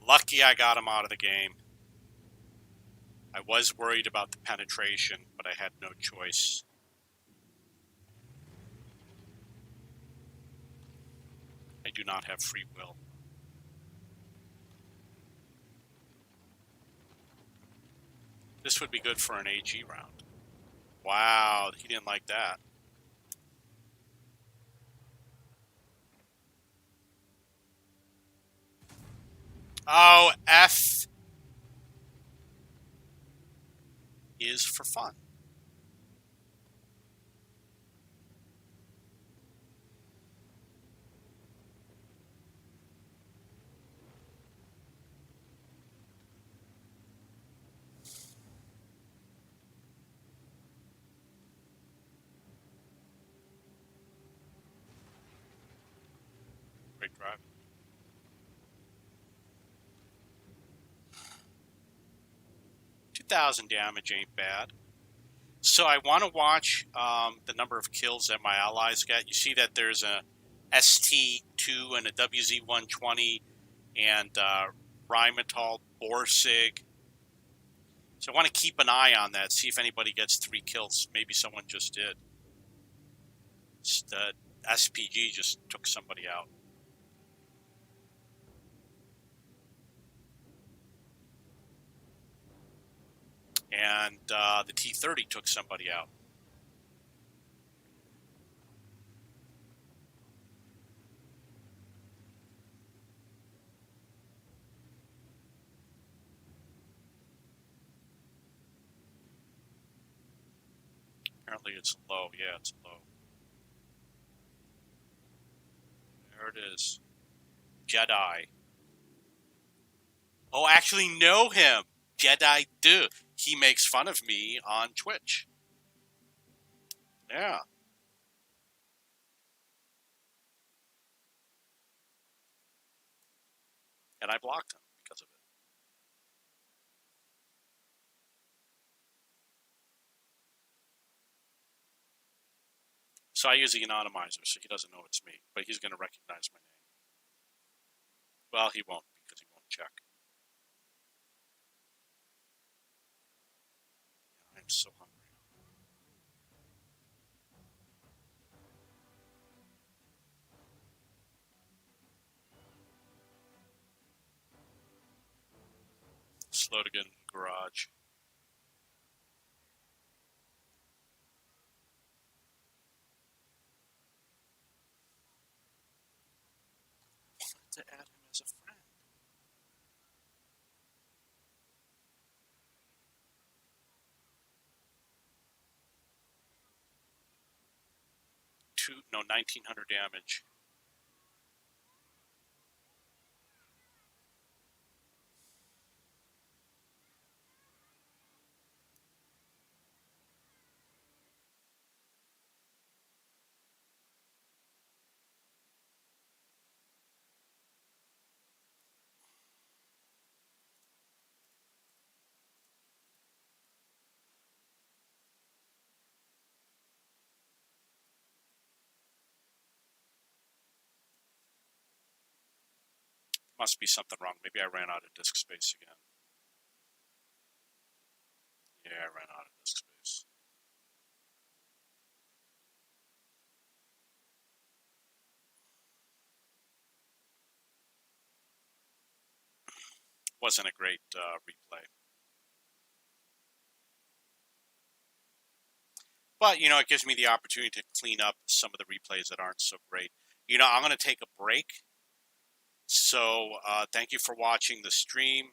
Lucky I got him out of the game. I was worried about the penetration, but I had no choice. I do not have free will. This would be good for an AG round. Wow, he didn't like that. Oh, F is for fun. Great drive. 2,000 damage ain't bad. So I want to watch the number of kills that my allies get. You see that there's a ST2 and a WZ120 and Rheinmetall Borsig. So I want to keep an eye on that, see if anybody gets 3 kills. Maybe someone just did. The SPG just took somebody out. And the T-30 took somebody out. Apparently it's low. Yeah, it's low. There it is. Jedi. Oh, actually know him. Jedi do. He makes fun of me on Twitch. Yeah. And I blocked him because of it. So I use the anonymizer, so he doesn't know it's me, but he's going to recognize my name. Well, he won't because he won't check. I'm so hungry. Slow to get in the garage. To add him as a friend. No, 1,900 damage. Must be something wrong. Maybe I ran out of disk space again. Yeah, I ran out of disk space. Wasn't a great replay. But, it gives me the opportunity to clean up some of the replays that aren't so great. I'm going to take a break. So thank you for watching the stream.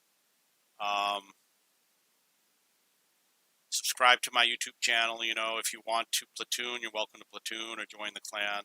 Subscribe to my YouTube channel. If you want to platoon, you're welcome to platoon or join the clan.